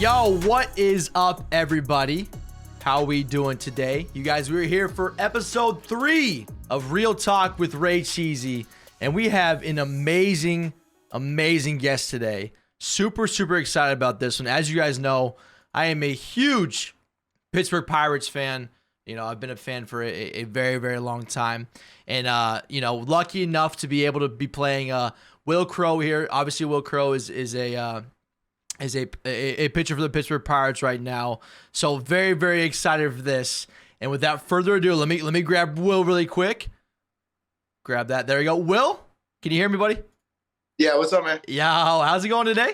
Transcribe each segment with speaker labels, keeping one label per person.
Speaker 1: Yo, what is up, everybody? How we doing today? You guys, we're here for episode 3 of Real Talk with RayCheesy, and we have an amazing guest today. Super excited about this one. As you guys know, I am a huge Pittsburgh Pirates fan. You know, I've been a fan for a very long time, and lucky enough to be able to be playing Wil Crowe here. Obviously, Wil Crowe is a pitcher for the Pittsburgh Pirates right now. So very excited for this. And without further ado, let me grab Wil really quick. Grab that. There you go. Wil, can you hear me, buddy?
Speaker 2: Yeah, what's up, man?
Speaker 1: Yo, how's it going today?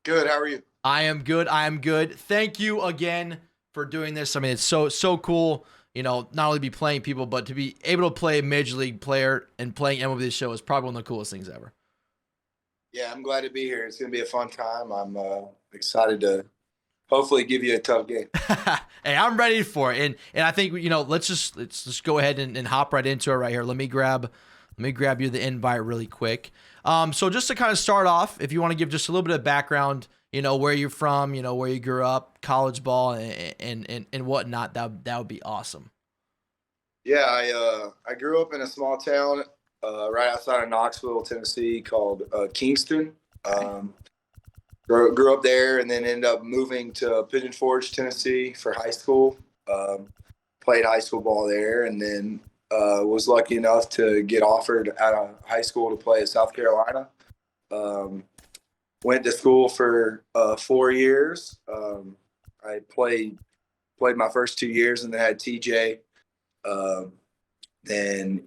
Speaker 2: Good. How are you?
Speaker 1: I am good. Thank you again for doing this. I mean, it's so cool. You know, not only be playing people, but to be able to play a major league player and playing MLB show is probably one of the coolest things ever.
Speaker 2: Yeah, I'm glad to be here. It's going to be a fun time. I'm excited to hopefully give you a tough game.
Speaker 1: Hey, I'm ready for it. And I think, let's just go ahead and hop right into it right here. Let me grab you the invite really quick. So just to kind of start off, if you want to give just a little bit of background, where you're from, where you grew up, college ball and whatnot, that would be awesome.
Speaker 2: Yeah, I grew up in a small town right outside of Knoxville, Tennessee, called Kingston. Grew up there, and then ended up moving to Pigeon Forge, Tennessee, for high school. Played high school ball there, and then was lucky enough to get offered out of high school to play at South Carolina. Went to school for 4 years. I played my first 2 years, and then had TJ. Then,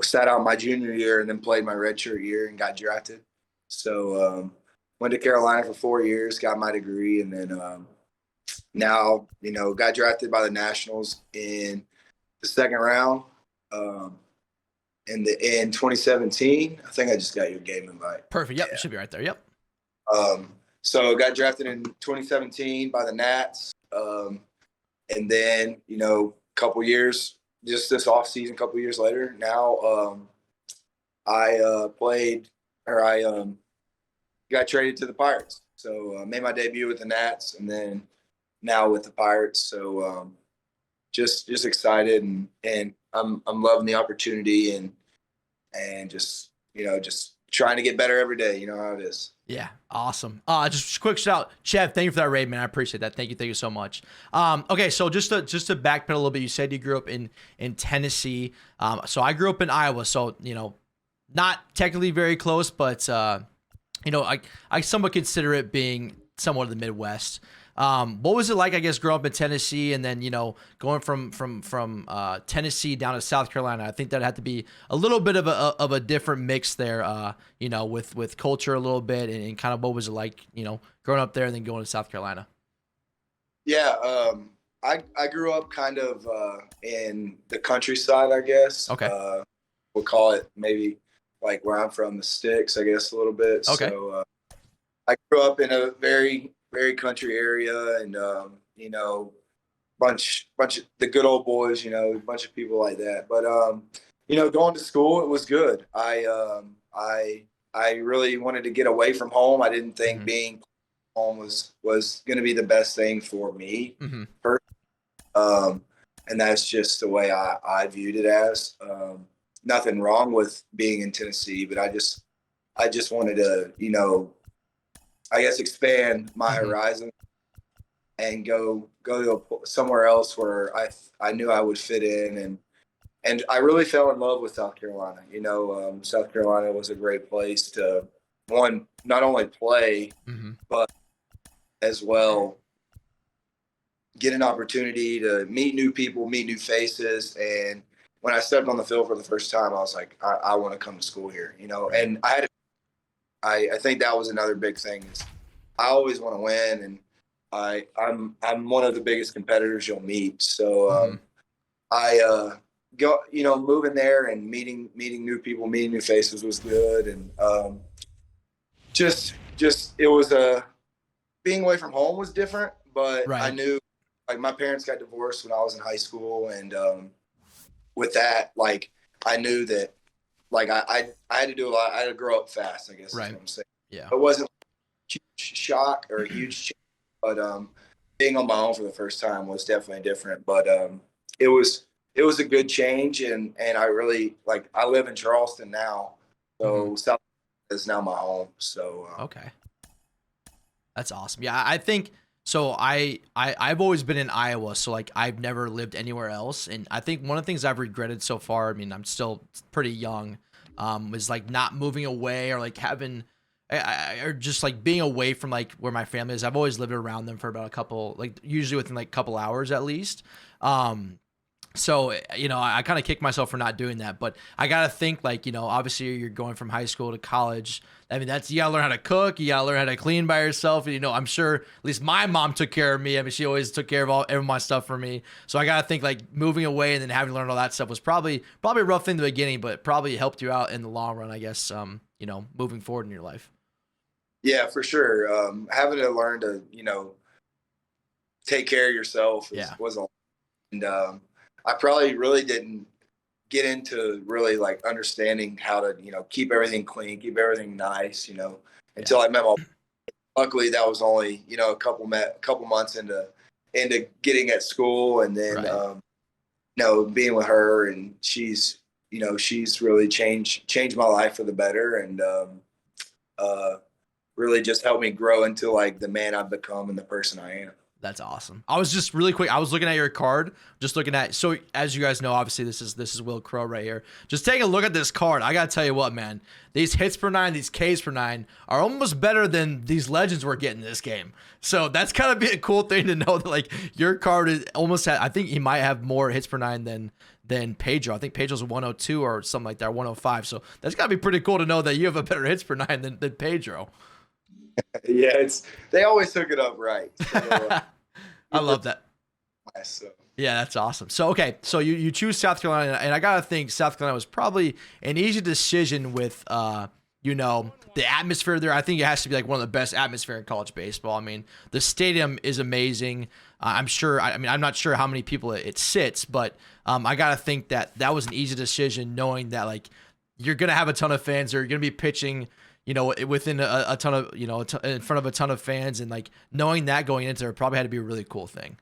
Speaker 2: sat out my junior year and then played my redshirt year and got drafted. So went to Carolina for 4 years, got my degree, and then now, got drafted by the Nationals in the second round in 2017. I think I just got your game invite.
Speaker 1: Perfect. Yep, yeah. It should be right there. Yep.
Speaker 2: So got drafted in 2017 by the Nats. And then, couple years, just this off season, couple years later, now I got traded to the Pirates. So made my debut with the Nats, and then now with the Pirates. So just excited, and I'm loving the opportunity, and just trying to get better every day. You know how it is.
Speaker 1: Yeah, awesome. Just a quick shout out, Chev. Thank you for that raid, man. I appreciate that. Thank you so much. Okay, so just to backpedal a little bit, you said you grew up in Tennessee. So I grew up in Iowa. So not technically very close, but I somewhat consider it being somewhat of the Midwest. What was it like, I guess, growing up in Tennessee and then, going from Tennessee down to South Carolina? I think that had to be a little bit of a different mix there, with culture a little bit and kind of what was it like, growing up there and then going to South Carolina?
Speaker 2: Yeah. I grew up kind of in the countryside, I guess.
Speaker 1: Okay.
Speaker 2: We'll call it maybe like where I'm from, the sticks, I guess, a little bit.
Speaker 1: Okay.
Speaker 2: So I grew up in a very country area, and bunch of the good old boys, a bunch of people like that. But going to school, it was good. I really wanted to get away from home. I didn't think being home was going to be the best thing for me. And that's just the way I viewed it as. Nothing wrong with being in Tennessee, but I just wanted to, I guess, expand my horizon and go to somewhere else where I knew I would fit in, and I really fell in love with South Carolina. South Carolina was a great place to not only play, but as well get an opportunity to meet new people, meet new faces. And when I stepped on the field for the first time, I was like, I want to come to school here, and I think that was another big thing is I always want to win, and I'm one of the biggest competitors you'll meet. So I go, moving there and meeting new people, meeting new faces was good, and just it was being away from home was different, but right. I knew, like, my parents got divorced when I was in high school, and with that, like, I knew that, like, I had to do a lot. I had to grow up fast, I guess.
Speaker 1: Right.
Speaker 2: Is what I'm saying.
Speaker 1: Yeah.
Speaker 2: It wasn't a huge shock or a huge change, But being on my own for the first time was definitely different. But it was a good change, and I really like. I live in Charleston now, so South is now my home. So
Speaker 1: okay, that's awesome. Yeah, I think so. I've always been in Iowa, so like I've never lived anywhere else, and I think one of the things I've regretted so far. I mean, I'm still pretty young. Is like not moving away or like having. Or just like being away from like where my family is. I've always lived around them for about a couple, like usually within like a couple hours at least. So, you know, I kind of kick myself for not doing that, but I got to think like, you know, obviously you're going from high school to college. I mean, that's, you got to learn how to cook. You got to learn how to clean by yourself. And, you know, I'm sure at least my mom took care of me. I mean, she always took care of every my stuff for me. So I got to think like moving away and then having to learn all that stuff was probably a rough thing in the beginning, but probably helped you out in the long run, I guess, you know, moving forward in your life.
Speaker 2: yeah, for sure. Having to learn to, you know, take care of yourself was a lot. And I probably really didn't get into really like understanding how to, you know, keep everything clean, keep everything nice, you know, until I met my. Luckily, that was only, you know, a couple months into getting at school, and then you know, being with her, and she's, you know, she's really changed my life for the better, and really just helped me grow into like the man I've become and the person I am.
Speaker 1: That's awesome. I was just really quick. I was looking at your card, just looking at. So as you guys know, obviously this is Wil Crowe right here. Just take a look at this card. I gotta tell you what, man. These hits per 9, these Ks per 9 are almost better than these legends we're getting in this game. So that's kind of be a cool thing to know that like your card is almost. I think he might have more hits per 9 than Pedro. I think Pedro's a 102 or something like that, 105. So that's gotta be pretty cool to know that you have a better hits per 9 than Pedro.
Speaker 2: Yeah, they always took it up right. So,
Speaker 1: I love that.
Speaker 2: So.
Speaker 1: Yeah, that's awesome. So, okay, so you choose South Carolina, and I gotta think South Carolina was probably an easy decision with, you know, the atmosphere there. I think it has to be like one of the best atmosphere in college baseball. I mean, the stadium is amazing. I'm sure. I mean, I'm not sure how many people it sits, but I gotta think that was an easy decision, knowing that like you're gonna have a ton of fans, or you're gonna be pitching, you know, within a ton of, you know, in front of a ton of fans, and like knowing that going into it probably had to be a really cool thing.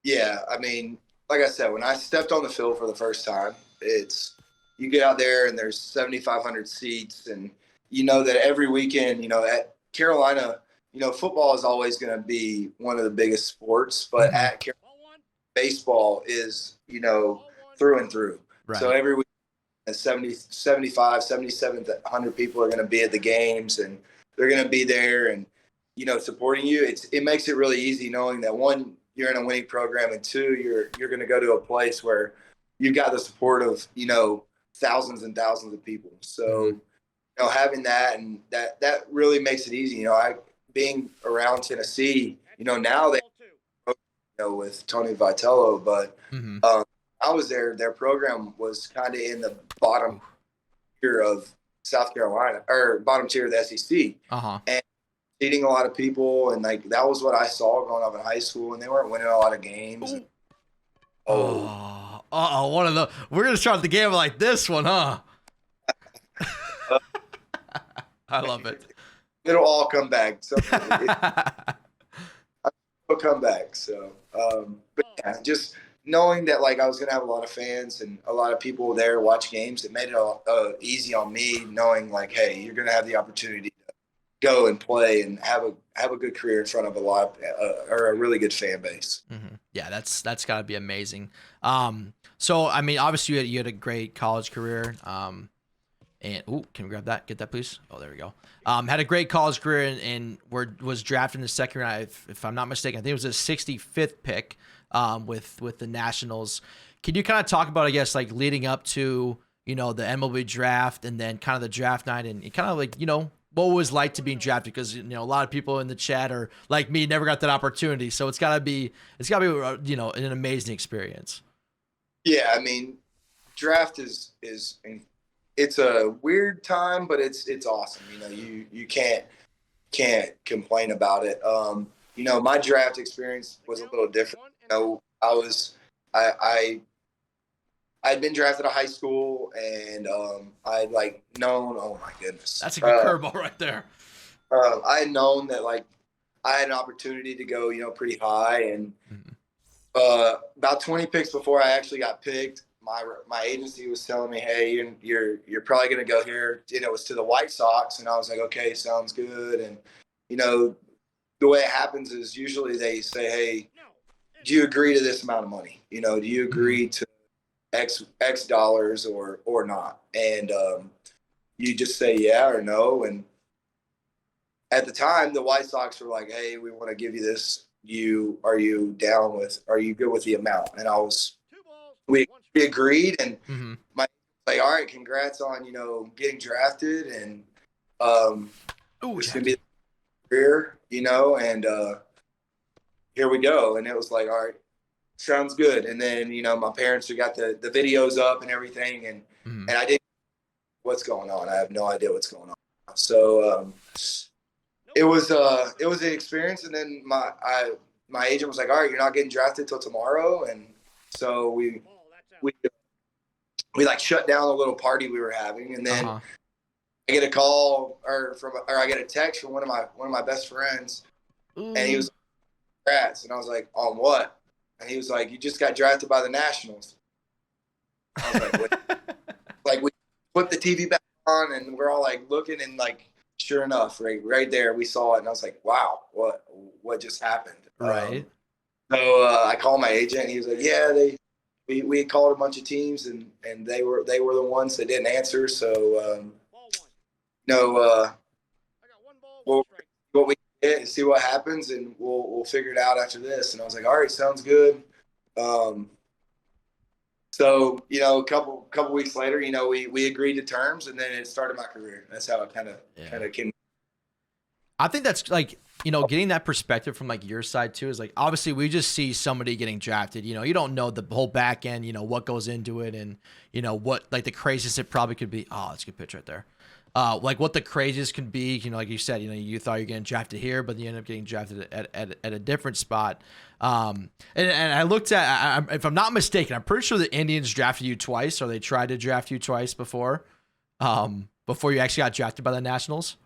Speaker 2: Yeah, I mean, like I said, when I stepped on the field for the first time, you get out there and there's 7,500 seats, and you know that every weekend, you know, at Carolina, you know, football is always going to be one of the biggest sports, but at Carolina, baseball is, you know, through and through. Right. So every week, 7,700 people are going to be at the games, and they're going to be there and, you know, supporting you. It makes it really easy knowing that, one, you're in a winning program, and two, you're going to go to a place where you've got the support of, you know, thousands and thousands of people. So, you know, having that, and that really makes it easy. You know, being around Tennessee, you know, now they, you know, with Tony Vitello, but I was there. Their program was kind of in the bottom tier of South Carolina, or bottom tier of the SEC, and seating a lot of people, and like that was what I saw growing up in high school, and they weren't winning a lot of games.
Speaker 1: One of the we're gonna start the game like this one, huh? I love it.
Speaker 2: It'll all come back. So it'll come back. So, but yeah, just knowing that like I was gonna have a lot of fans and a lot of people there watch games, it made it easy on me, knowing like, hey, you're gonna have the opportunity to go and play and have a good career in front of or a really good fan base.
Speaker 1: Yeah, that's gotta be amazing. So I mean, obviously you had a great college career. And can we grab that? Get that, please. Oh, there we go. Had a great college career and was drafted in the second round. If I'm not mistaken, I think it was a 65th pick. With the Nationals. Can you kind of talk about, I guess, like leading up to, you know, the MLB draft and then kind of the draft night, and kind of like, you know, what it was like to be drafted? Because, you know, a lot of people in the chat are like me, never got that opportunity. So it's gotta be, you know, an amazing experience.
Speaker 2: Yeah. I mean, draft is it's a weird time, but it's awesome. You know, you can't complain about it. You know, my draft experience was a little different. You know, I'd been drafted out of high school, and I'd known. Oh my goodness,
Speaker 1: that's a good curveball right there.
Speaker 2: I had known that like I had an opportunity to go, pretty high, and
Speaker 1: Mhm.
Speaker 2: about 20 picks before I actually got picked, my agency was telling me, "Hey, you're probably going to go here." And it was to the White Sox, and I was like, "Okay, sounds good." And the way it happens is usually they say, "Hey, do you agree to this amount of money? Do you
Speaker 1: Mhm.
Speaker 2: agree to X dollars or not?" And you just say yeah or no. And at the time, the White Sox were like, "Hey, we want to give you this. Are you good with the amount?" And we agreed, and
Speaker 1: Mhm.
Speaker 2: my like, "All right, congrats on getting drafted, and um,
Speaker 1: Ooh,
Speaker 2: it's gonna be
Speaker 1: Jackie.
Speaker 2: the career, and here we go." And it was like, "All right, sounds good." And then my parents got the videos up and everything, and
Speaker 1: Mhm.
Speaker 2: I didn't know what's going on. I have no idea what's going on. So it was an experience. And then my agent was like, "All right, you're not getting drafted till tomorrow." And so we like shut down a little party we were having, and then
Speaker 1: Uh-huh.
Speaker 2: I get a call or I get a text from one of my best friends, and he
Speaker 1: Ooh.
Speaker 2: was like, "Congrats." And I was like, "On what?" And he was like, "You just got drafted by the Nationals." I was like, "What?" Like, we put the TV back on, and we're all like looking, and like sure enough, right there we saw it, and I was like, "Wow, what just happened?"
Speaker 1: Right.
Speaker 2: So I called my agent, and he was like, "Yeah, we had called a bunch of teams, and they were the ones that didn't answer. So no, we'll what we get and see what happens, and we'll figure it out after this." And I was like, "All right, sounds good." Um, so a couple weeks later, we agreed to terms, and then it started my career. That's how it kind
Speaker 1: Yeah.
Speaker 2: of came.
Speaker 1: I think that's like, getting that perspective from like your side too is like, obviously we just see somebody getting drafted, you don't know the whole back end, what goes into it, and what like the craziest it probably could be. Oh, that's a good pitch right there. Like what the craziest can be, like you said, you thought you're getting drafted here, but you end up getting drafted at a different spot. And I looked at, if I'm not mistaken, I'm pretty sure the Indians drafted you twice, or they tried to draft you twice before you actually got drafted by the Nationals.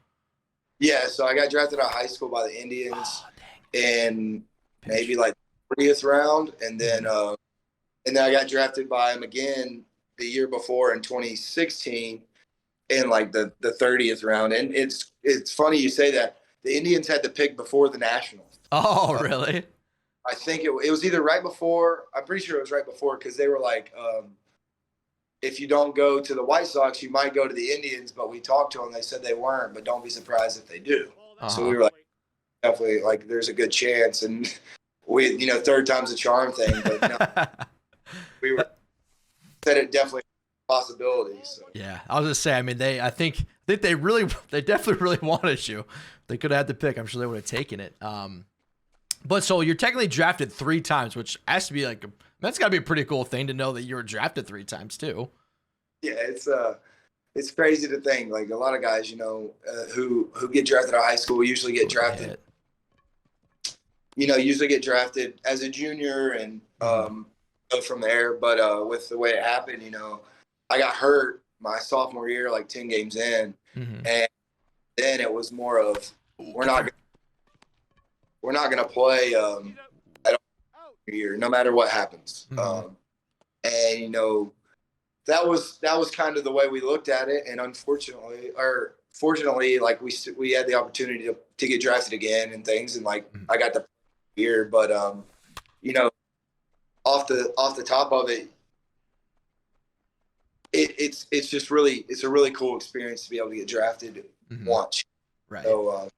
Speaker 2: Yeah, so I got drafted out of high school by the Indians
Speaker 1: Oh, dang.
Speaker 2: in maybe
Speaker 1: Pitch.
Speaker 2: like 30th round,
Speaker 1: Mhm.
Speaker 2: and then I got drafted by him again the year before in 2016 in like the 30th round. And it's funny you say that. The Indians had the pick before the Nationals.
Speaker 1: Oh, really?
Speaker 2: I think it was either right before. I'm pretty sure it was right before, because they were like, if you don't go to the White Sox, you might go to the Indians. But we talked to them; they said they weren't, but don't be surprised if they do. So
Speaker 1: Uh
Speaker 2: we were like, definitely, like, there's a good chance. And we, third time's a charm thing. But no,
Speaker 1: huh.
Speaker 2: we were said it definitely a possibility. So
Speaker 1: Yeah, I was gonna say. I mean, I think they definitely really wanted you. They could have had the pick. I'm sure they would have taken it. But so you're technically drafted 3 times, which has to be like that's got to be a pretty cool thing to know that you were drafted 3 times too.
Speaker 2: yeah, it's crazy to think. Like, a lot of guys, who get drafted out of high school usually get
Speaker 1: What a
Speaker 2: drafted.
Speaker 1: hit.
Speaker 2: Usually get drafted as a junior, and
Speaker 1: Mm-hmm.
Speaker 2: go from there. But with the way it happened, I got hurt my sophomore year, like 10 games in,
Speaker 1: Mm-hmm.
Speaker 2: and then it was more of,
Speaker 1: Ooh,
Speaker 2: we're
Speaker 1: get
Speaker 2: not
Speaker 1: there.
Speaker 2: we're not going to play at all year, no matter what happens.
Speaker 1: Mm-hmm.
Speaker 2: And that was kind of the way we looked at it. And unfortunately, or fortunately, like, we had the opportunity to get drafted again and things, and like I got the year. But you know, off the top of it, it's just it's a really cool experience to be able to get drafted
Speaker 1: Mm-hmm.
Speaker 2: once.
Speaker 1: Right.
Speaker 2: So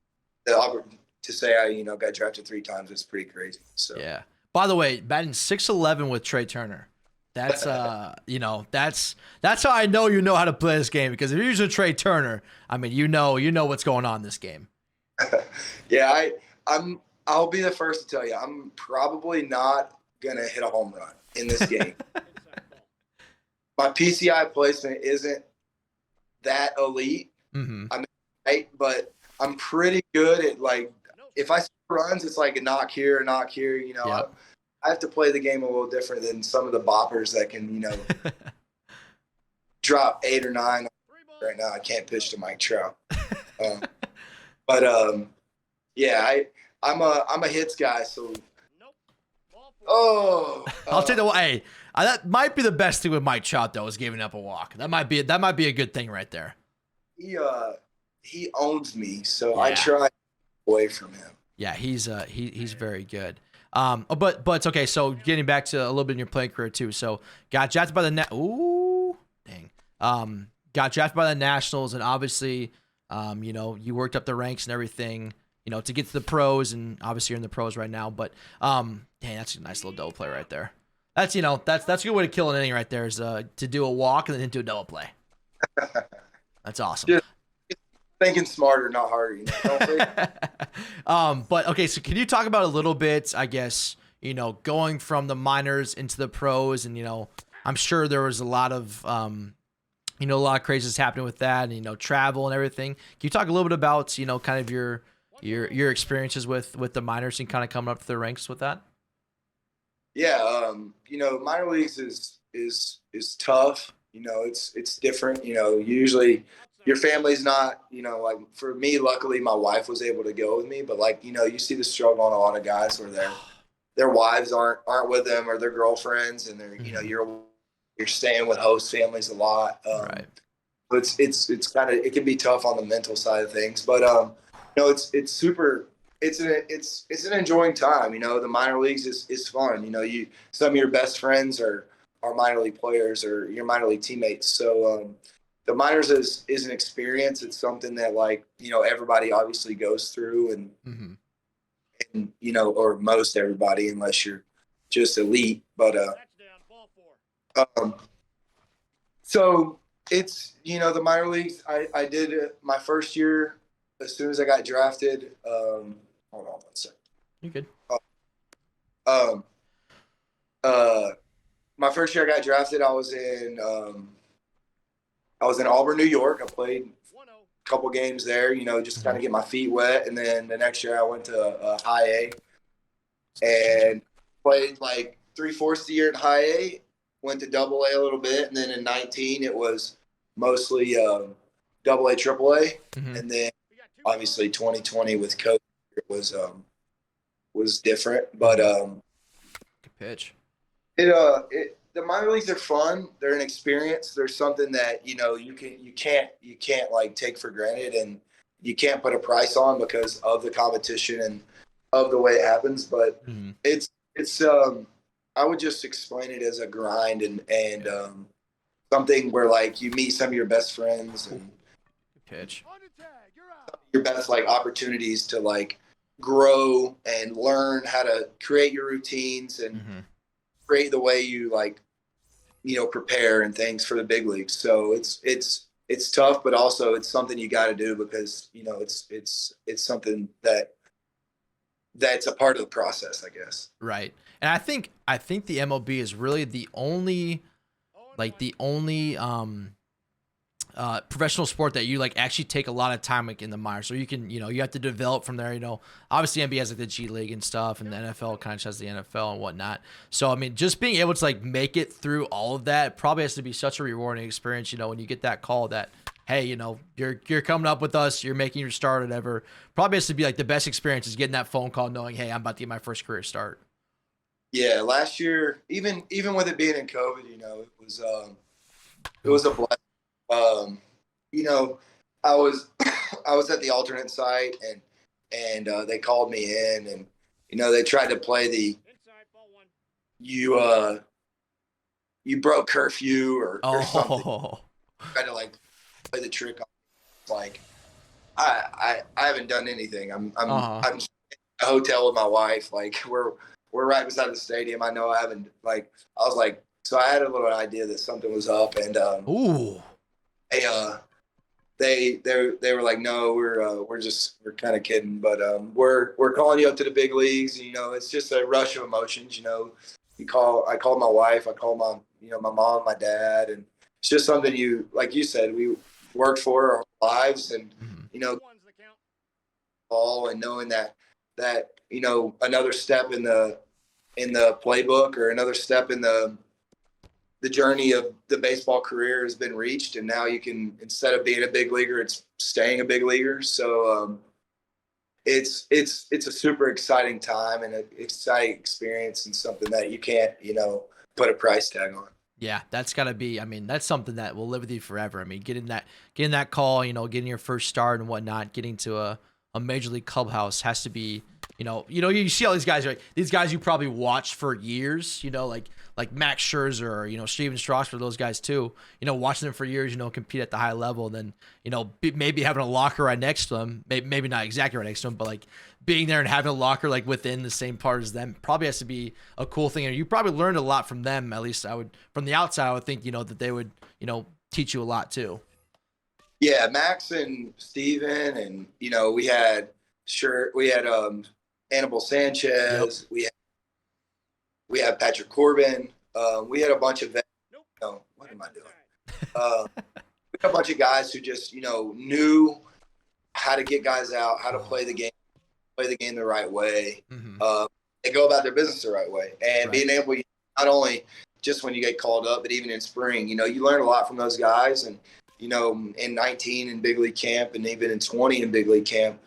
Speaker 2: to say I got drafted 3 times is pretty crazy. So
Speaker 1: Yeah. By the way, batting 6'11" with Trey Turner. That's that's how I know how to play this game, because if you're using Trey Turner, I mean you know what's going on in this game.
Speaker 2: yeah, I'll be the first to tell you, I'm probably not gonna hit a home run in this game. My PCI placement isn't that elite.
Speaker 1: Mm-hmm.
Speaker 2: I mean, right, but I'm pretty good at, like, if I score runs, it's like a knock here, a knock here.
Speaker 1: Yep.
Speaker 2: I have to play the game a little different than some of the boppers that can, drop 8 or 9. Right now, I can't pitch to Mike Trout. Um, but yeah, I'm a hits guy, so. Oh,
Speaker 1: I'll take the. Hey, that might be the best thing with Mike Trout though, is giving up a walk. That might be a good thing right there.
Speaker 2: He owns me, so
Speaker 1: Yeah.
Speaker 2: I try away from him.
Speaker 1: Yeah, he's very good. But it's okay. So getting back to a little bit in your playing career too. So got drafted by the Ooh, dang. Got drafted by the Nationals, and obviously, you worked up the ranks and everything, to get to the pros, and obviously you're in the pros right now. But dang, that's a nice little double play right there. That's that's a good way to kill an inning right there, is to do a walk and then do a double play. That's awesome.
Speaker 2: Just thinking smarter, not harder.
Speaker 1: But okay, so can you talk about a little bit, I guess, going from the minors into the pros, and I'm sure there was a lot of a lot of craziness happening with that, and travel and everything. Can you talk a little bit about kind of your experiences with the minors and kind of coming up to the ranks with that?
Speaker 2: Yeah, minor leagues is tough. It's different. Usually your family's not, like for me, luckily my wife was able to go with me, but you see the struggle on a lot of guys where their wives aren't with them, or their girlfriends, and they're, you're staying with host families a lot.
Speaker 1: Right.
Speaker 2: It's kind of, it can be tough on the mental side of things, but it's super. It's an enjoying time. The minor leagues is fun. Some of your best friends are minor league players or your minor league teammates. So the minors is an experience. It's something that everybody obviously goes through, and and or most everybody, unless you're just elite. But so it's the minor leagues. I did my first year as soon as I got drafted. Hold on one second.
Speaker 1: You're good.
Speaker 2: My first year I got drafted, I was in Auburn, New York. I played a couple games there, just kind of get my feet wet. And then the next year I went to high A and played like 3/4 of the year at high A, went to double A a little bit. And then in 19, it was mostly double A, triple A. And then obviously 2020 with COVID, it was different, but
Speaker 1: good pitch.
Speaker 2: The minor leagues are fun. They're an experience. There's something that you can't like take for granted, and you can't put a price on because of the competition and of the way it happens. But it's I would just explain it as a grind and something where you meet some of your best friends and
Speaker 1: pitch
Speaker 2: your best opportunities to grow and learn how to create your routines and create the way you prepare and things for the big leagues. So it's tough, but also it's something you got to do because it's something that's a part of the process, I guess.
Speaker 1: Right. And I think the MLB is really the only professional sport that you actually take a lot of time in the minors, so you can you have to develop from there. Obviously NBA has the G League and stuff, and the NFL kind of has the NFL and whatnot. So I mean, just being able to make it through all of that probably has to be such a rewarding experience. When you get that call that, hey, you're coming up with us, you're making your start or whatever. Probably has to be the best experience is getting that phone call knowing, hey, I'm about to get my first career start.
Speaker 2: Yeah, last year, even with it being in COVID, it was a blessing. I was I was at the alternate site and they called me in and they tried to play the you broke curfew or something. Tried to play the trick on I haven't done anything. I'm in a hotel with my wife. We're right beside the stadium. I know I haven't so I had a little idea that something was up and they were like, no, we're kind of kidding, but we're calling you up to the big leagues. It's just a rush of emotions. I called my wife, I called my mom, my dad, and it's just something like you said, we worked for our lives, and all and knowing that another step in the playbook or another step in the journey of the baseball career has been reached, and now you can, instead of being a big leaguer, it's staying a big leaguer. So it's a super exciting time and an exciting experience and something that you can't, put a price tag on.
Speaker 1: Yeah, that's gotta be. I mean, that's something that will live with you forever. I mean, getting that call, getting your first start and whatnot, getting to a major league clubhouse has to be. You see all these guys, right? These guys you probably watched for years. Like Max Scherzer or Steven Strasburg, those guys too. Watching them for years. Compete at the high level. And then maybe having a locker right next to them. Maybe not exactly right next to them, but like being there and having a locker like within the same part as them probably has to be a cool thing. And you probably learned a lot from them. At least I would, from the outside, I would think that they would teach you a lot too.
Speaker 2: Yeah, Max and Steven, and we had Anibal Sanchez. Yep. We had Patrick Corbin. We had a bunch of what am I doing? We had a bunch of guys who just knew how to get guys out, how to play the game the right way. Mm-hmm. They go about their business the right way, and being able not only just when you get called up, but even in spring, you learn a lot from those guys. And in 19 in big league camp, and even in 20 in big league camp,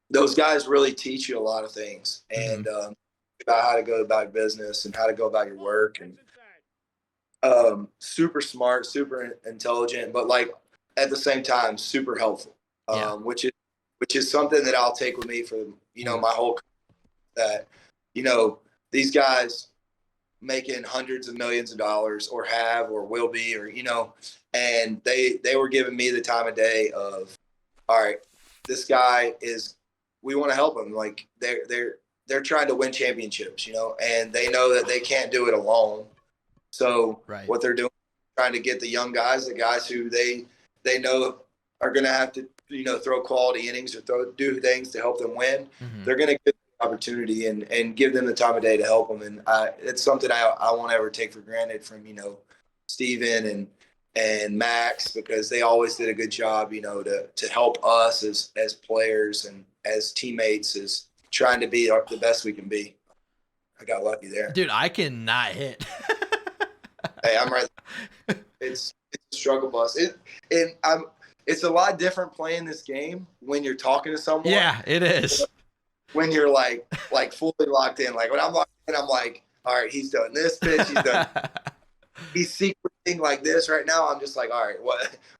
Speaker 2: those guys really teach you a lot of things, and about how to go about business and how to go about your work, and super smart, super intelligent, but like at the same time super helpful, which is something that I'll take with me for my whole career, that these guys making hundreds of millions of dollars or have or will be, or and they were giving me the time of day of, all right, this guy we want to help him. Like they're trying to win championships, and they know that they can't do it alone. So what they're doing, trying to get the young guys, the guys who they know are going to have to, throw quality innings or do things to help them win. Mm-hmm. They're going to get the opportunity and give them the time of day to help them. And it's something I won't ever take for granted from, Steven and Max, because they always did a good job, to help us as players and as teammates, as trying to be the best we can be. I got lucky there.
Speaker 1: Dude, I cannot hit.
Speaker 2: Hey, I'm right. It's a struggle bus. It's a lot different playing this game when you're talking to someone.
Speaker 1: Yeah, it is.
Speaker 2: When you're like fully locked in. Like when I'm locked in, I'm like, all right, he's done this pitch, he's done he's sequencing like this right now. I'm just like, all right,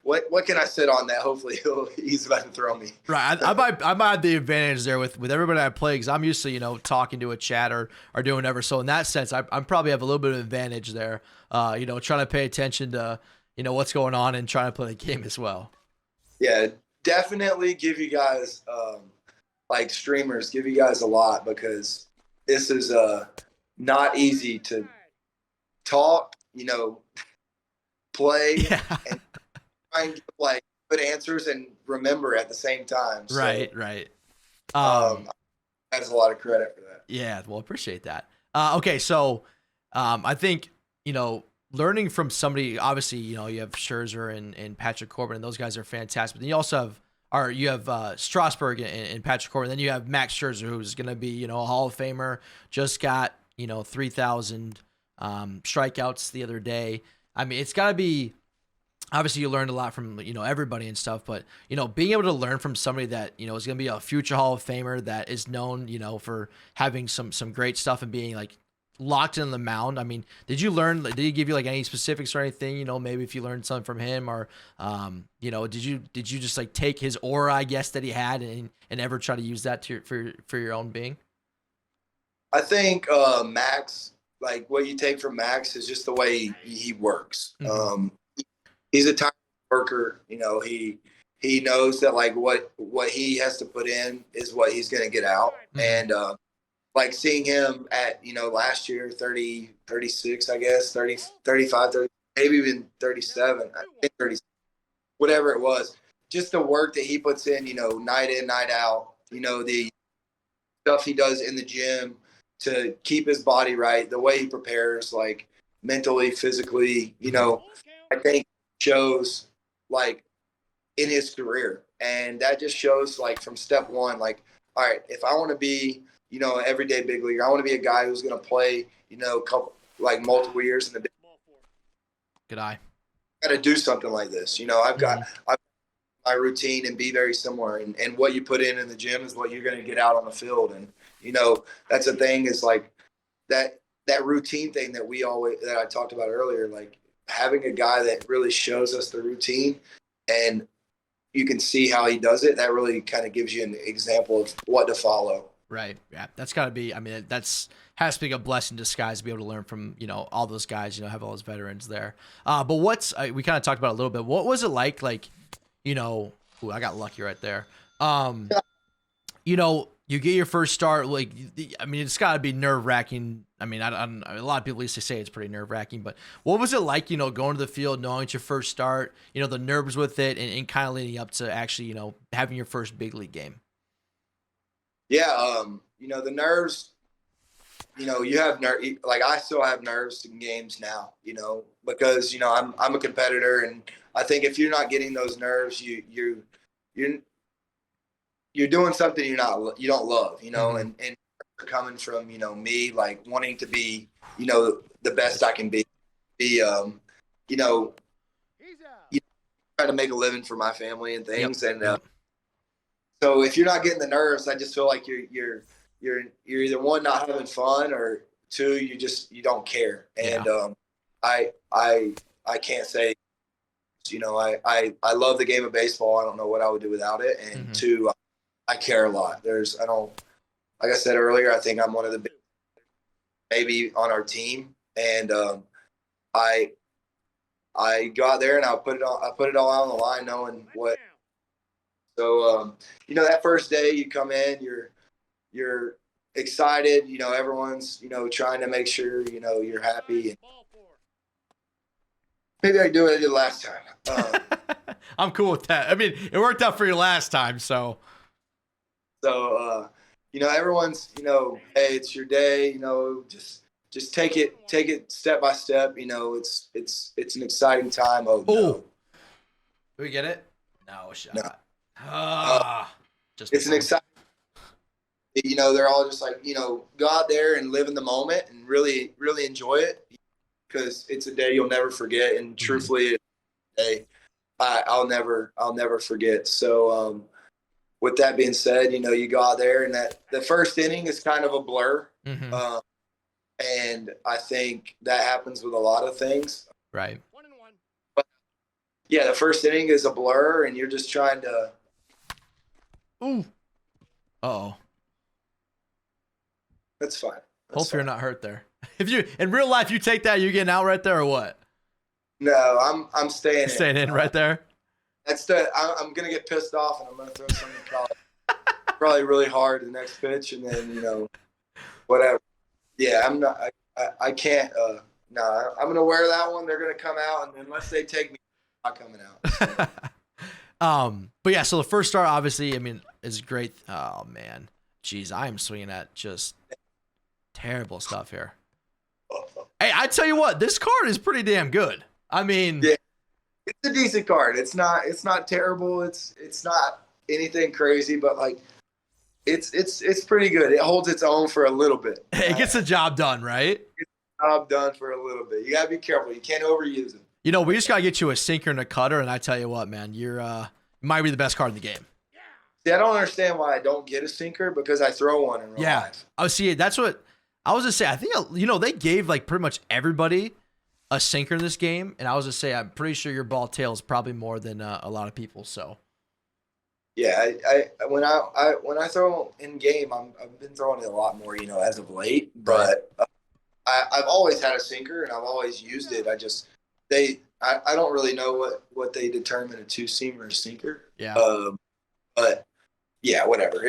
Speaker 2: what can I sit on that hopefully he's about to throw me.
Speaker 1: Right. I might have the advantage there with everybody I play, because I'm used to, talking to a chat or doing whatever. So in that sense, I probably have a little bit of advantage there, trying to pay attention to, what's going on and trying to play the game as well.
Speaker 2: Yeah, definitely give you guys, like streamers, give you guys a lot, because this is not easy to talk, play, and try and get good answers and remember at the same time. So,
Speaker 1: right.
Speaker 2: Has a lot of credit for that.
Speaker 1: Yeah, well, appreciate that. Okay, so I think learning from somebody, obviously, you have Scherzer and Patrick Corbin, and those guys are fantastic. But then you also have Strasburg and Patrick Corbin. Then you have Max Scherzer, who's going to be, a Hall of Famer. Just got 3,000 strikeouts the other day. I mean, it's got to be. Obviously, you learned a lot from everybody and stuff, but being able to learn from somebody that is going to be a future Hall of Famer that is known for having some great stuff and being like locked in the mound. I mean, did he give you like any specifics or anything? Maybe if you learned something from him, or did you just like take his aura, I guess, that he had and ever try to use that for your own being?
Speaker 2: I think Max, like what you take from Max is just the way he works. Mm-hmm. He's a time worker. He knows that like what he has to put in is what he's going to get out. Mm-hmm. And like seeing him at, last year, 30, 36, I guess, 30, 35, 30, maybe even 37, I think 30, whatever it was, just the work that he puts in, night in, night out, the stuff he does in the gym to keep his body right, the way he prepares, like mentally, physically, I think shows like in his career. And that just shows like from step one, like, all right, if I want to be, an everyday big leaguer, I want to be a guy who's going to play, multiple years in the big.
Speaker 1: Good eye.
Speaker 2: Got to do something like this. I've got my routine and be very similar. And what you put in the gym is what you're going to get out on the field. And, that's the thing is like that routine thing that I talked about earlier, like having a guy that really shows us the routine and you can see how he does it. That really kind of gives you an example of what to follow.
Speaker 1: Right. Yeah. That's gotta be, has to be a blessing in disguise to be able to learn from, all those guys, have all those veterans there. But we kind of talked about it a little bit. What was it like, ooh, I got lucky right there. You get your first start, it's gotta be nerve wracking. A lot of people used to say it's pretty nerve wracking, but what was it like, going to the field, knowing it's your first start, the nerves with it and kind of leading up to actually, having your first big league game?
Speaker 2: Yeah. The nerves, you have like I still have nerves in games now, because, I'm a competitor. And I think if you're not getting those nerves, you're doing something you don't love, and coming from, me, like wanting to be, the best I can be, try to make a living for my family and things. Yep. And, so if you're not getting the nerves, I just feel like you're either one, not having fun, or two, you don't care. And, I can't say, I love the game of baseball. I don't know what I would do without it. And two, I care a lot. Like I said earlier, I think I'm one of the big, maybe on our team. And, I go out there and I put it all out on the line, knowing what. So, that first day you come in, you're excited, everyone's, trying to make sure, you're happy. Maybe I do what I did last time.
Speaker 1: I'm cool with that. It worked out for you last time. So,
Speaker 2: everyone's, hey, it's your day, just take it step by step. It's an exciting time. Oh, no.
Speaker 1: Do we get it? No shot.
Speaker 2: No.
Speaker 1: Just
Speaker 2: it's an exciting. They're all just like, go out there and live in the moment and really, really enjoy it, because it's a day you'll never forget. And truthfully, it's a day I'll never forget. So, with that being said, you go out there and that the first inning is kind of a blur. And I think that happens with a lot of things.
Speaker 1: Right.
Speaker 2: But yeah, the first inning is a blur and you're just trying to.
Speaker 1: Ooh. Uh-oh.
Speaker 2: That's fine.
Speaker 1: Hopefully you're not hurt there. If you in real life you take that, you getting out right there or what?
Speaker 2: No, I'm staying in.
Speaker 1: Staying in right there.
Speaker 2: I'm gonna get pissed off and I'm gonna throw something probably really hard the next pitch, and then whatever. Yeah, I'm not. I can't. No, I'm gonna wear that one. They're gonna come out, and unless they take me, I'm not coming out. So.
Speaker 1: But yeah, so the first start obviously, is great. Oh man, jeez, I am swinging at just terrible stuff here. Hey, I tell you what, this card is pretty damn good.
Speaker 2: Yeah, it's a decent card. It's not terrible. It's not anything crazy, but like, it's pretty good. It holds its own for a little bit.
Speaker 1: It gets the job done, right?
Speaker 2: Gets the job done for a little bit. You gotta be careful. You can't overuse it.
Speaker 1: We just gotta get you a sinker and a cutter, and I tell you what, man, you're might be the best card in the game.
Speaker 2: See, I don't understand why I don't get a sinker, because I throw one in real life.
Speaker 1: Oh, see, that's what I was gonna say. I think they gave like pretty much everybody a sinker in this game, and I was gonna say I'm pretty sure your ball tail is probably more than a lot of people. So.
Speaker 2: Yeah, when I throw in game, I've been throwing it a lot more, as of late. But I've always had a sinker and I've always used it. I don't really know what they determine a two-seam or a sinker.
Speaker 1: Yeah.
Speaker 2: But yeah, whatever.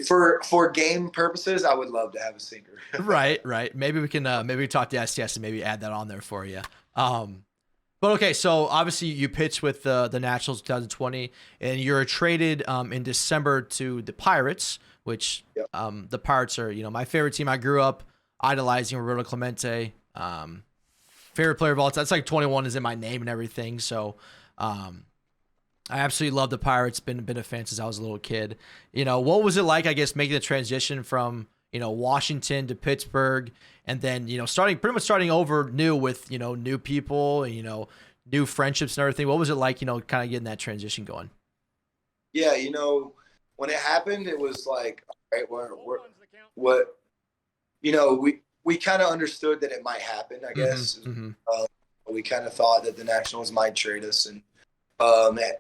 Speaker 2: For game purposes, I would love to have a sinker.
Speaker 1: Right. Maybe we can talk to STS and maybe add that on there for you. But okay, so obviously you pitched with the Nationals 2020, and you're traded in December to the Pirates, which the Pirates are my favorite team. I grew up idolizing Roberto Clemente. Favorite player of all time. That's like 21 is in my name and everything. So I absolutely love the Pirates. Been a fan since I was a little kid. What was it like, I guess, making the transition from Washington to Pittsburgh, and then pretty much starting over new with new people and new friendships and everything. What was it like, kind of getting that transition going?
Speaker 2: Yeah, when it happened, it was like, all right, what, we kind of understood that it might happen, I guess. We kind of thought that the Nationals might trade us, and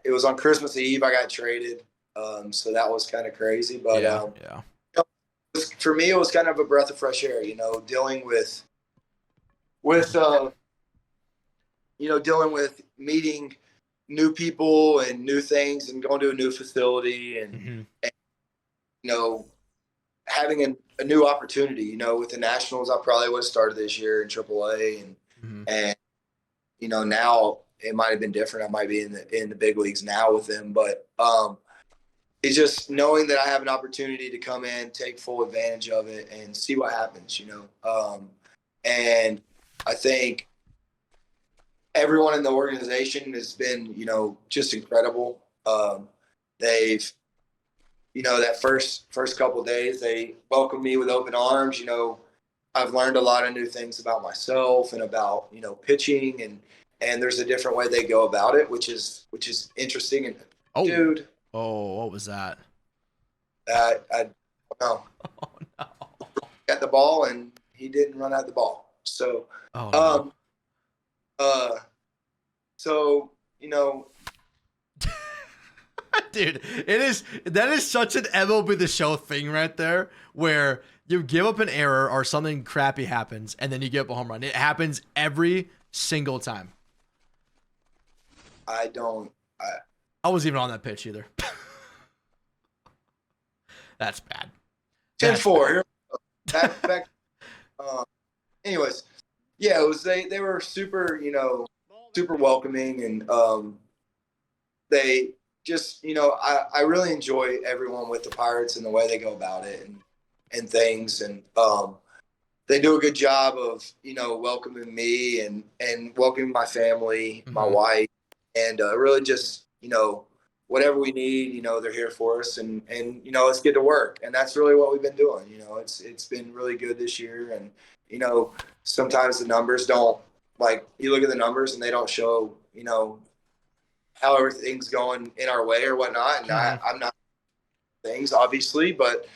Speaker 2: it was on Christmas Eve I got traded, so that was kind of crazy. But for me, it was kind of a breath of fresh air, dealing with dealing with meeting new people and new things and going to a new facility and having a new opportunity. With the Nationals, I probably would have started this year in AAA, and now it might have been different. I might be in the big leagues now with them, but it's just knowing that I have an opportunity to come in, take full advantage of it, and see what happens. And I think everyone in the organization has been, just incredible. They've, that first couple of days, they welcomed me with open arms. I've learned a lot of new things about myself and about, pitching, and there's a different way they go about it, which is interesting. And dude.
Speaker 1: Oh, what was that?
Speaker 2: I don't know.
Speaker 1: Oh, no.
Speaker 2: Got the ball and he didn't run out the ball. So,
Speaker 1: dude, that is such an MLB The Show thing right there, where you give up an error or something crappy happens and then you give up a home run. It happens every single time.
Speaker 2: I
Speaker 1: wasn't even on that pitch either. That's bad.
Speaker 2: 10-4. Anyways, yeah, it was they were super, super welcoming, and they just, I really enjoy everyone with the Pirates and the way they go about it and things, and they do a good job of, welcoming me and welcoming my family, my wife, and really just, whatever we need, they're here for us, and let's get to work. And that's really what we've been doing. It's been really good this year. And, sometimes the numbers don't, like, you look at the numbers and they don't show, how everything's going in our way or whatnot. And I'm not things, obviously, but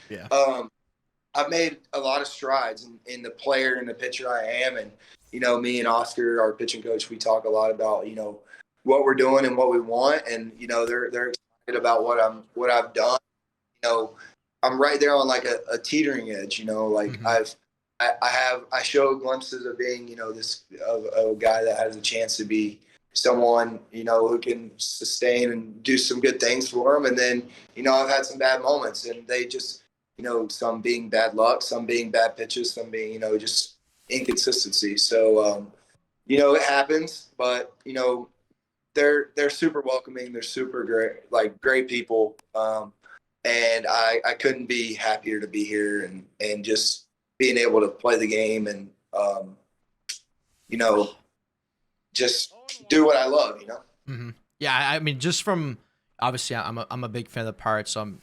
Speaker 2: I've made a lot of strides in the player and the pitcher I am. And, me and Oscar, our pitching coach, we talk a lot about, what we're doing and what we want. And, they're excited about what I've done. I'm right there on like a teetering edge, like I show glimpses of being, this of a guy that has a chance to be someone, who can sustain and do some good things for them. And then, I've had some bad moments, and they just, some being bad luck, some being bad pitches, some being, just inconsistency. So, it happens, but, they're super welcoming. They're super great, like great people. And I couldn't be happier to be here and just being able to play the game and, just do what I love,
Speaker 1: Yeah. I mean, just from, obviously I'm a big fan of the Pirates. So I'm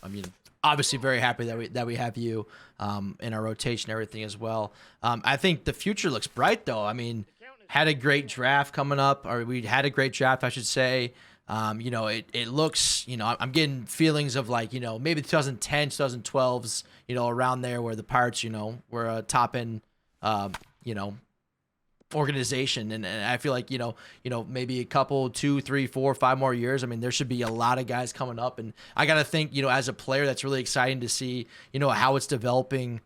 Speaker 1: obviously very happy that we have you, in our rotation, and everything as well. I think the future looks bright though. I mean, had a great draft coming up, or we had a great draft, I should say. It looks, I'm getting feelings of like, maybe 2010, 2012s, around there, where the Pirates, were a top end, organization. And I feel like, maybe a couple, 2, 3, 4, 5 more years. I mean, there should be a lot of guys coming up. And I got to think, as a player, that's really exciting to see, how it's developing,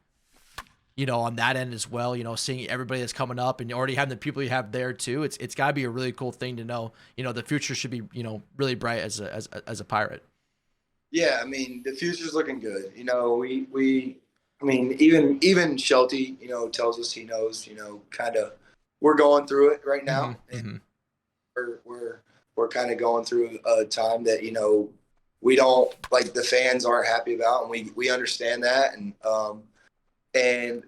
Speaker 1: on that end as well, seeing everybody that's coming up and already having the people you have there too. It's gotta be a really cool thing to know, the future should be, really bright as a Pirate.
Speaker 2: Yeah. I mean, the future's looking good. Even Shelty, tells us he knows, kind of, we're going through it right now. And we're kind of going through a time that, we don't, like, the fans aren't happy about, and we understand that.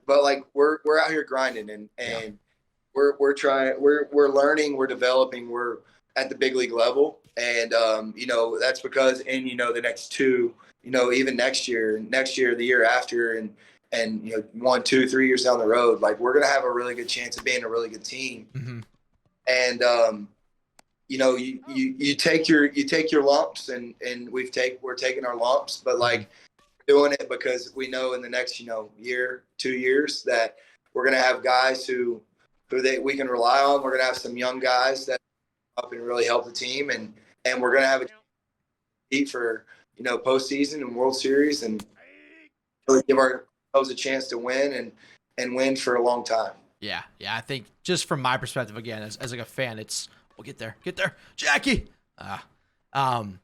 Speaker 2: But like, we're out here grinding, and we're trying, we're learning, we're developing, we're at the big league level. And, that's because in, the next 2, even next year, the year after, and 1, 2, 3 years down the road, like, we're going to have a really good chance of being a really good team. And, you take your lumps, and we're taking our lumps, but like doing it because we know in the next year, 2 years, that we're gonna have guys who we can rely on. We're gonna have some young guys that up and really help the team, and we're gonna have a compete for postseason and World Series, and really give ourselves a chance to win and win for a long time.
Speaker 1: Yeah. I think just from my perspective, again, as like a fan, we'll get there, Jackie.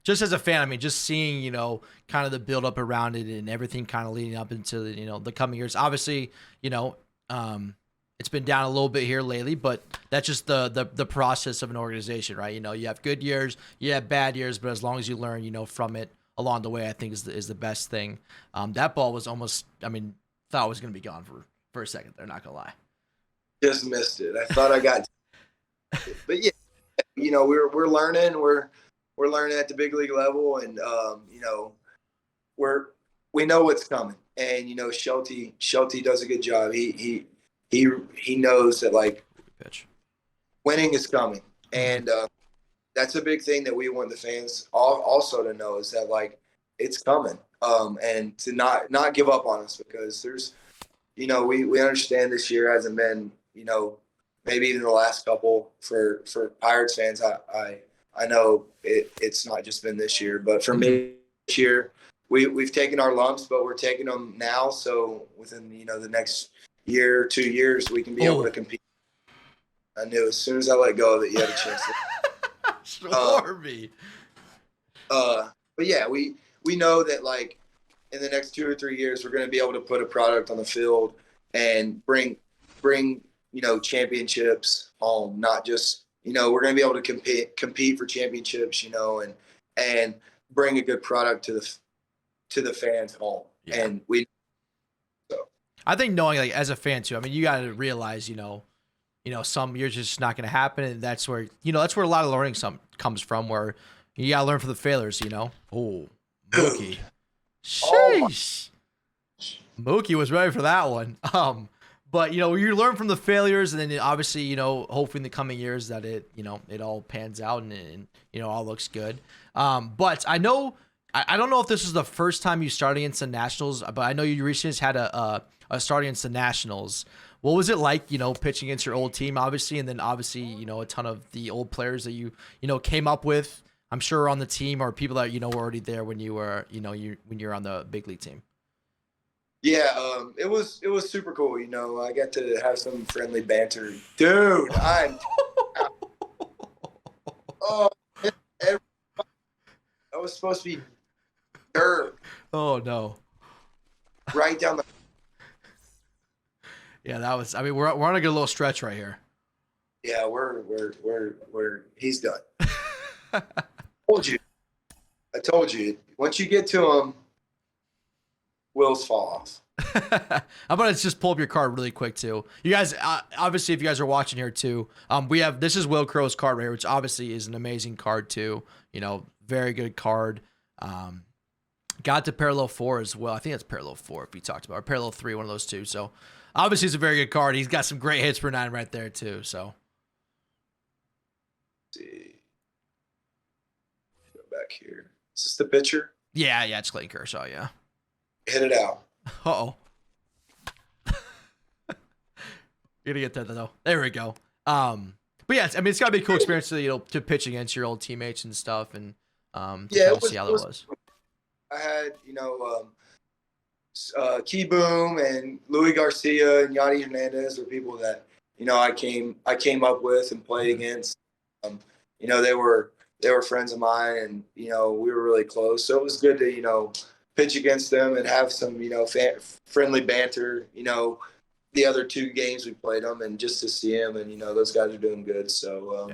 Speaker 1: Just as a fan, I mean, just seeing kind of the build up around it and everything kind of leading up into the coming years. Obviously, it's been down a little bit here lately, but that's just the process of an organization, right? You have good years, you have bad years, but as long as you learn, from it along the way, I think is the best thing. That ball was almost, thought it was going to be gone for a second. They're not going to lie. Just
Speaker 2: missed it. I thought I got it. But yeah, we're learning. We're learning at the big league level, and we know what's coming. And Shelty does a good job. He knows that like winning is coming, and that's a big thing that we want the fans also to know, is that like it's coming, and to not give up on us, because there's we understand this year hasn't been maybe even the last couple for Pirates fans. I know it's not just been this year, but for me this year, we've taken our lumps, but we're taking them now. So within the next year, 2 years, we can be able to compete. I knew as soon as I let go that you had a chance to.
Speaker 1: Sure me.
Speaker 2: But yeah, we know that like in the next 2 or 3 years, we're going to be able to put a product on the field and bring championships home. Not just we're going to be able to compete for championships, and bring a good product to the fans home. Yeah. And
Speaker 1: I think knowing, like, as a fan too, you got to realize, some years it's just not going to happen, and that's where a lot of learning comes from. Where you got to learn from the failures. Oh, Mookie, sheesh, Mookie was ready for that one. But you learn from the failures, and then obviously, hopefully in the coming years that it all pans out and all looks good. But I know. I don't know if this is the first time you started against the Nationals, but I know you recently just had a start against the Nationals. What was it like, pitching against your old team, obviously, and then obviously, a ton of the old players that you came up with, I'm sure, on the team, or people that were already there when you were when you were on the big league team?
Speaker 2: Yeah, it was super cool. I got to have some friendly banter, dude. That was supposed to be dirt.
Speaker 1: Oh no!
Speaker 2: Right down the.
Speaker 1: Yeah, that was. We're on a good little stretch right here.
Speaker 2: Yeah, he's done. I told you. Once you get to him, wheels fall off.
Speaker 1: How about let's just pull up your card really quick too. You guys, obviously, if you guys are watching here too, this is Wil Crowe's card right here, which obviously is an amazing card too. Very good card. Got to parallel 4 as well. I think that's parallel 4 if we talked about, or parallel 3, one of those two. So obviously it's a very good card. He's got some great hits for 9 right there too. So
Speaker 2: let's see, go back here. Is this the pitcher?
Speaker 1: Yeah, it's Clayton Kershaw. Yeah,
Speaker 2: hit it out.
Speaker 1: Uh-oh. You're gonna get that though. There we go. But yeah, it's gotta be a cool experience to pitch against your old teammates and stuff, and see how that was.
Speaker 2: I had Key Boom and Louis Garcia and Yadi Hernandez were people that I came up with and played against. They were friends of mine, and we were really close. So it was good to pitch against them and have some friendly banter. The other 2 games we played them, and just to see them, and those guys are doing good. So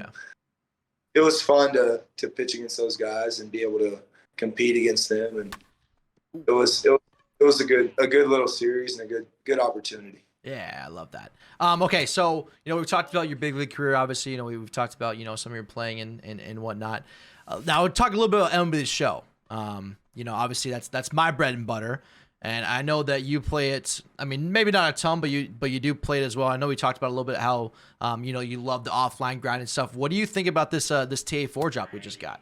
Speaker 2: it was fun to pitch against those guys and be able to compete against them, and it was a good little series and a good opportunity.
Speaker 1: Yeah, I love that. Okay, so we've talked about your big league career. Obviously, we've talked about some of your playing and whatnot. Now we'll talk a little bit about MLB's show. Obviously that's my bread and butter. And I know that you play it. I mean, maybe not a ton, but you do play it as well. I know we talked about a little bit how you love the offline grind and stuff. What do you think about this this TA4 drop we just got?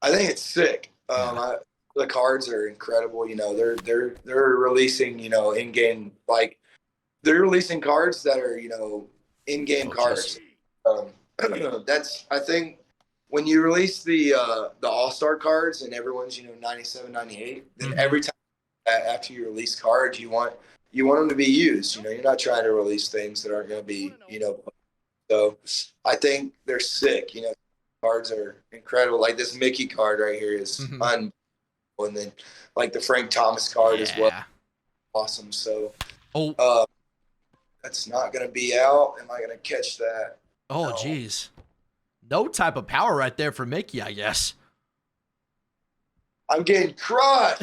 Speaker 2: I think it's sick. The cards are incredible. They're releasing in game, like they're releasing cards that are in game cards. That's, I think, when you release the all-star cards and everyone's 97, 98, then every time after you release cards, you want them to be used. You're not trying to release things that aren't going to be so I think they're sick. Cards are incredible. Like this Mickey card right here is unbelievable, and then like the Frank Thomas card as well, awesome. So that's not going to be out. Am I going to catch that?
Speaker 1: Oh geez, no type of power right there for Mickey, I guess.
Speaker 2: I'm getting crushed.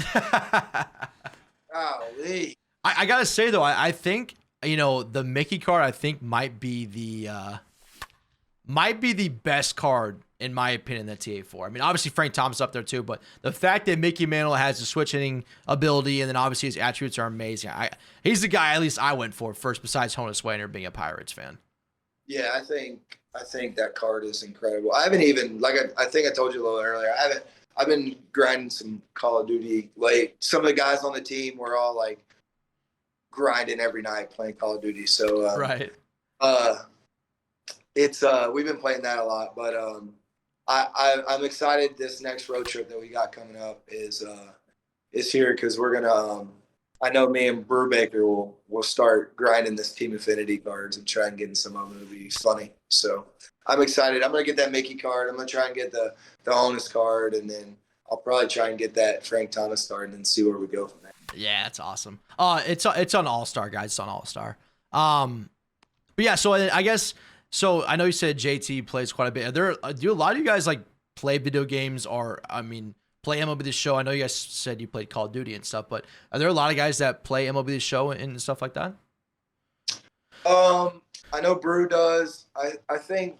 Speaker 2: Golly.
Speaker 1: I gotta say though, I think the Mickey card I think might be the best card in my opinion that TA4. I mean, obviously Frank Thomas up there too, but the fact that Mickey Mantle has the switch hitting ability and then obviously his attributes are amazing. He's the guy at least I went for first besides Honus Wagner being a Pirates fan.
Speaker 2: Yeah, I think that card is incredible. I haven't even, like I think I told you a little earlier, I've been grinding some Call of Duty late. Some of the guys on the team were all like grinding every night playing Call of Duty. So
Speaker 1: right.
Speaker 2: It's we've been playing that a lot, but I'm excited. This next road trip that we got coming up is here because we're gonna. I know me and Brubaker will start grinding this Team Affinity cards and try and get in some of them. It'll be funny. So I'm excited. I'm gonna get that Mickey card. I'm gonna try and get the Honus card, and then I'll probably try and get that Frank Thomas card, and then see where we go from there.
Speaker 1: Yeah, that's awesome. It's on All-Star, guys. It's on All-Star. But yeah, so I guess. So I know you said JT plays quite a bit. Do a lot of you guys like play video games or play MLB The Show? I know you guys said you played Call of Duty and stuff, but are there a lot of guys that play MLB The Show and stuff like that?
Speaker 2: I know Brew does. I think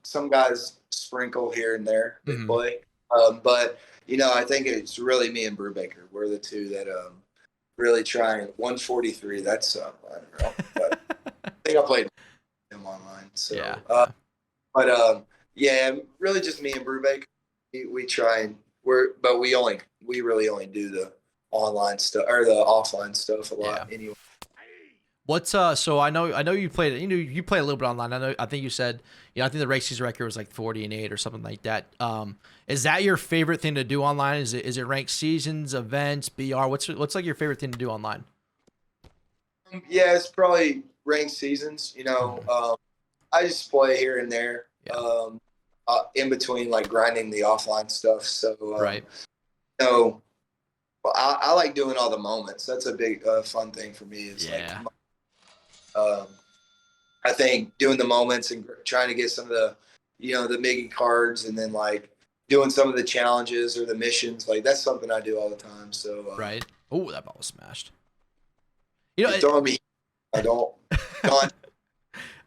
Speaker 2: some guys sprinkle here and there they play. But I think it's really me and Brubaker. We're the two that really trying 143. That's I don't know. But I think I played him online. So yeah, really just me and Brubaker. We try and we really only do the online stuff or the offline stuff a lot anyway.
Speaker 1: What's so I know you played you play a little bit online. I think you said I think the RayCheesy record was like 40-8 or something like that. Is that your favorite thing to do online? Is it ranked seasons, events, BR? What's like your favorite thing to do online?
Speaker 2: Yeah, it's probably ranked seasons. I just play here and there. In between like grinding the offline stuff. So
Speaker 1: right.
Speaker 2: I like doing all the moments. That's a big fun thing for me. Is I think doing the moments and trying to get some of the the Mickey cards and then like doing some of the challenges or the missions, like that's something I do all the time. So
Speaker 1: right. Oh, that ball was smashed.
Speaker 2: Throwing me. I don't.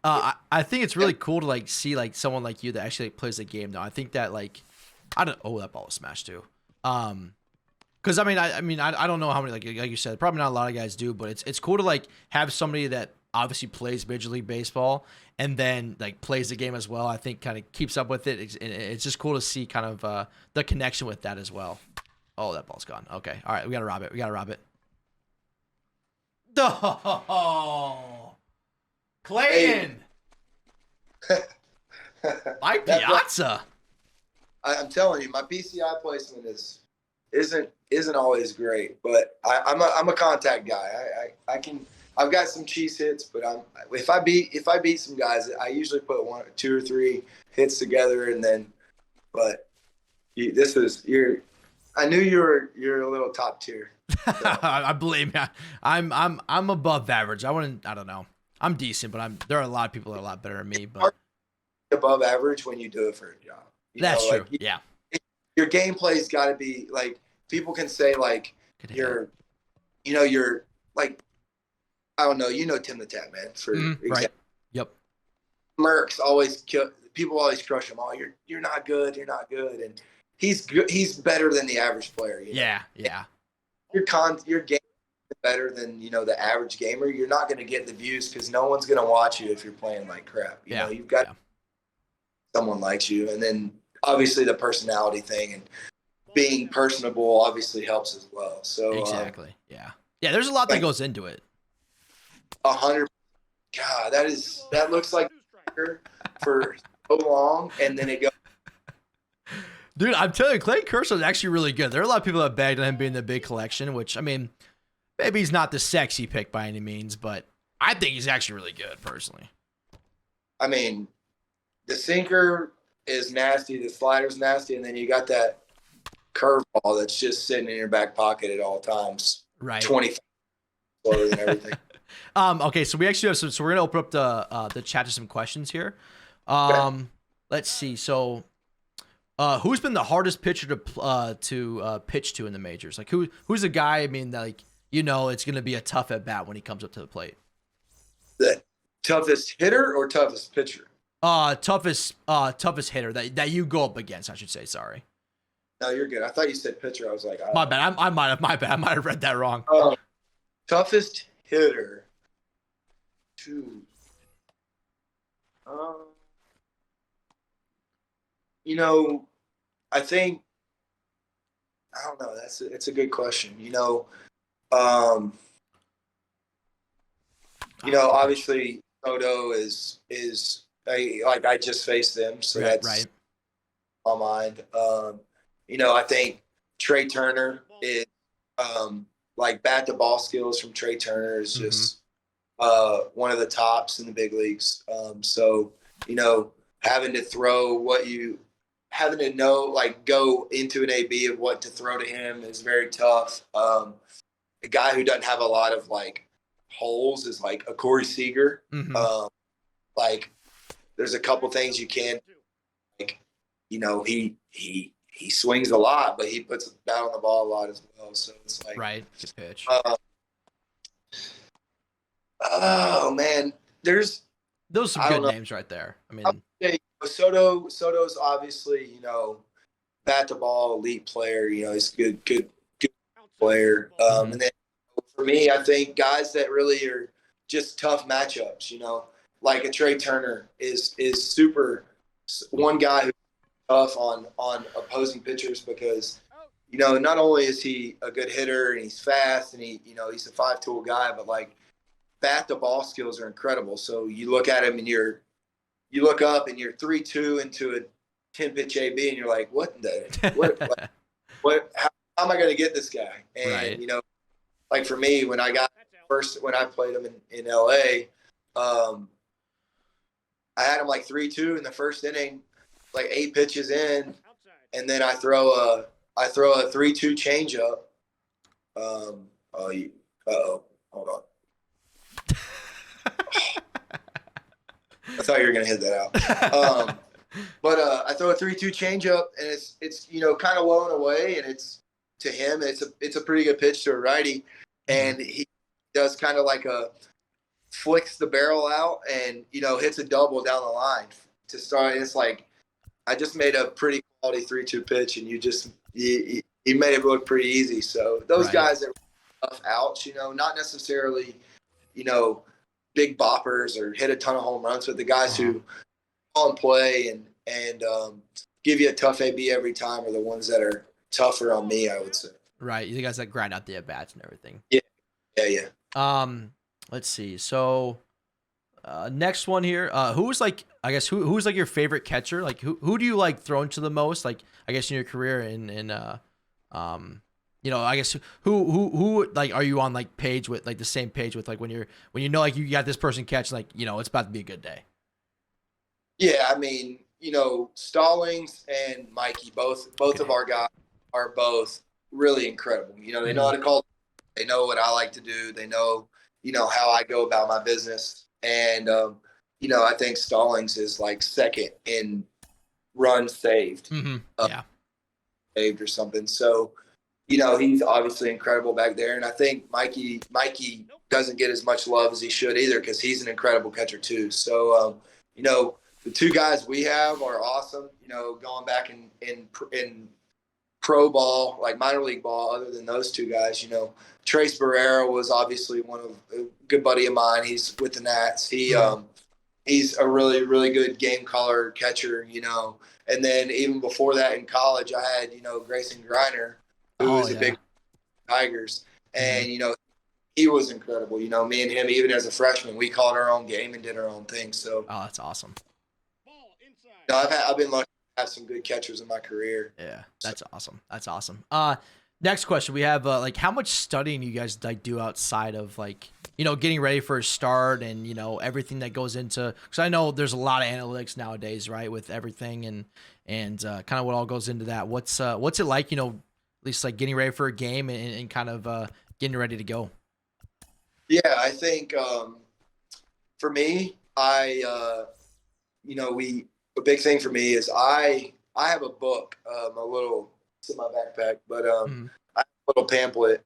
Speaker 1: I think it's really cool to like see like someone like you that actually plays the game though. I think that like that ball was smashed too. Because I don't know how many like you said, probably not a lot of guys do, but it's cool to like have somebody that obviously plays Major League Baseball and then like plays the game as well. I think kind of keeps up with it. It's just cool to see kind of the connection with that as well. Oh, that ball's gone. Okay, all right, we gotta rob it. Oh, Clayton, my Piazza.
Speaker 2: I'm telling you, my PCI placement isn't always great, but I'm a contact guy. I've got some cheese hits, but if I beat some guys, I usually put 2 or 3 hits together, and then. But I knew you're a little top tier. So.
Speaker 1: I believe me. I'm above average. I don't know. I'm decent, but there are a lot of people that are a lot better than me. But
Speaker 2: above average when you do it for a job.
Speaker 1: That's true. Yeah.
Speaker 2: Your gameplay's got to be like people can say like you're like I don't know. Tim the Tap Man for example.
Speaker 1: Right. Yep.
Speaker 2: Merck's people always crush him. Oh, you're not good. You're not good, and he's good. He's better than the average player.
Speaker 1: Yeah. Yeah.
Speaker 2: your game is better than, the average gamer, you're not going to get the views because no one's going to watch you if you're playing like crap. You know, you've got someone likes you, and then obviously the personality thing and being personable obviously helps as well. So
Speaker 1: exactly. There's a lot that goes into it.
Speaker 2: 100. God, that looks like for so long, and then it goes.
Speaker 1: Dude, I'm telling you, Clayton Kershaw is actually really good. There are a lot of people that bagged on him being the big collection, which, I mean, maybe he's not the sexy pick by any means, but I think he's actually really good, personally.
Speaker 2: I mean, the sinker is nasty, the slider's nasty, and then you got that curveball that's just sitting in your back pocket at all times.
Speaker 1: Right.
Speaker 2: 25 slower than everything.
Speaker 1: Okay, so we actually have so we're gonna open up the chat to some questions here. Let's see. So, who's been the hardest pitcher to pitch to in the majors? Like who's the guy? I mean, like it's gonna be a tough at bat when he comes up to the plate.
Speaker 2: The toughest hitter or toughest pitcher?
Speaker 1: Toughest hitter that you go up against, I should say. Sorry.
Speaker 2: No, you're good. I thought you said pitcher. I was like,
Speaker 1: my bad. I might have read that wrong.
Speaker 2: Toughest hitter. I think, I don't know. It's a good question. Obviously Soto is I just faced them, so that's
Speaker 1: right.
Speaker 2: On my mind. I think Trey Turner is bat to ball skills from Trey Turner is just one of the tops in the big leagues. Having to know, go into an AB of what to throw to him is very tough. A guy who doesn't have a lot of holes is a Corey Seeger. There's a couple things you can, he swings a lot, but he puts the bat on the ball a lot as well. So it's
Speaker 1: right, good pitch.
Speaker 2: Oh man, those
Speaker 1: are some good names right there. I mean,
Speaker 2: Soto's obviously bat to ball elite player. He's a good player. And then for me, I think guys that really are just tough matchups. Like a Trey Turner is super one guy who's tough on opposing pitchers because not only is he a good hitter and he's fast and he's a 5-tool guy, but bat to ball skills are incredible. So you look at him and you look up and you're 3-2 into a 10-pitch AB and you're like, what how am I going to get this guy? And right. For me, when I played him in LA, I had him 3-2 in the first inning, 8 pitches in, and then I throw a 3-2 changeup. Hold on. I thought you were gonna hit that out. But I throw a 3-2 changeup, and it's kind of low and away, and it's to him it's a pretty good pitch to a righty, and he does kind of flicks the barrel out and hits a double down the line to start. It's I just made a pretty quality 3-2 pitch, and you made it look pretty easy. So those right. guys that are tough outs, not necessarily big boppers or hit a ton of home runs, but the guys who call and play and give you a tough AB every time are the ones that are tougher on me, I would say.
Speaker 1: Right. You guys that grind out the at bats and everything.
Speaker 2: Yeah.
Speaker 1: Let's see. So, next one here. Who's who's your favorite catcher? Who do you thrown to the most? I guess in your career I guess who are you on page with the same page with when you got this person catching it's about to be a good day.
Speaker 2: Yeah, I mean Stallings and Mikey both of our guys are both really incredible. They know how to call. They know what I like to do. They know how I go about my business. And, I think Stallings is second in runs saved. Saved or something. So, he's obviously incredible back there. And I think Mikey doesn't get as much love as he should either because he's an incredible catcher too. So, the two guys we have are awesome. Going back in pro ball, like minor league ball, other than those two guys. Trace Barrera was obviously a good buddy of mine. He's with the Nats. He's a really, really good game caller catcher, And then even before that in college, I had, Grayson Griner, who was a big Tigers. And, he was incredible. Me and him, even as a freshman, we called our own game and did our own thing. So,
Speaker 1: oh, that's awesome.
Speaker 2: I've been lucky to have some good catchers in my career.
Speaker 1: Yeah, that's awesome. That's awesome. Next question. We have how much studying you guys do outside of getting ready for a start and everything that goes into, because I know there's a lot of analytics nowadays, right, with everything and kind of what all goes into that. What's it like, at least like getting ready for a game and kind of getting ready to go?
Speaker 2: Yeah, I think for me, a big thing for me is I have a book, it's in my backpack, but I have a little pamphlet,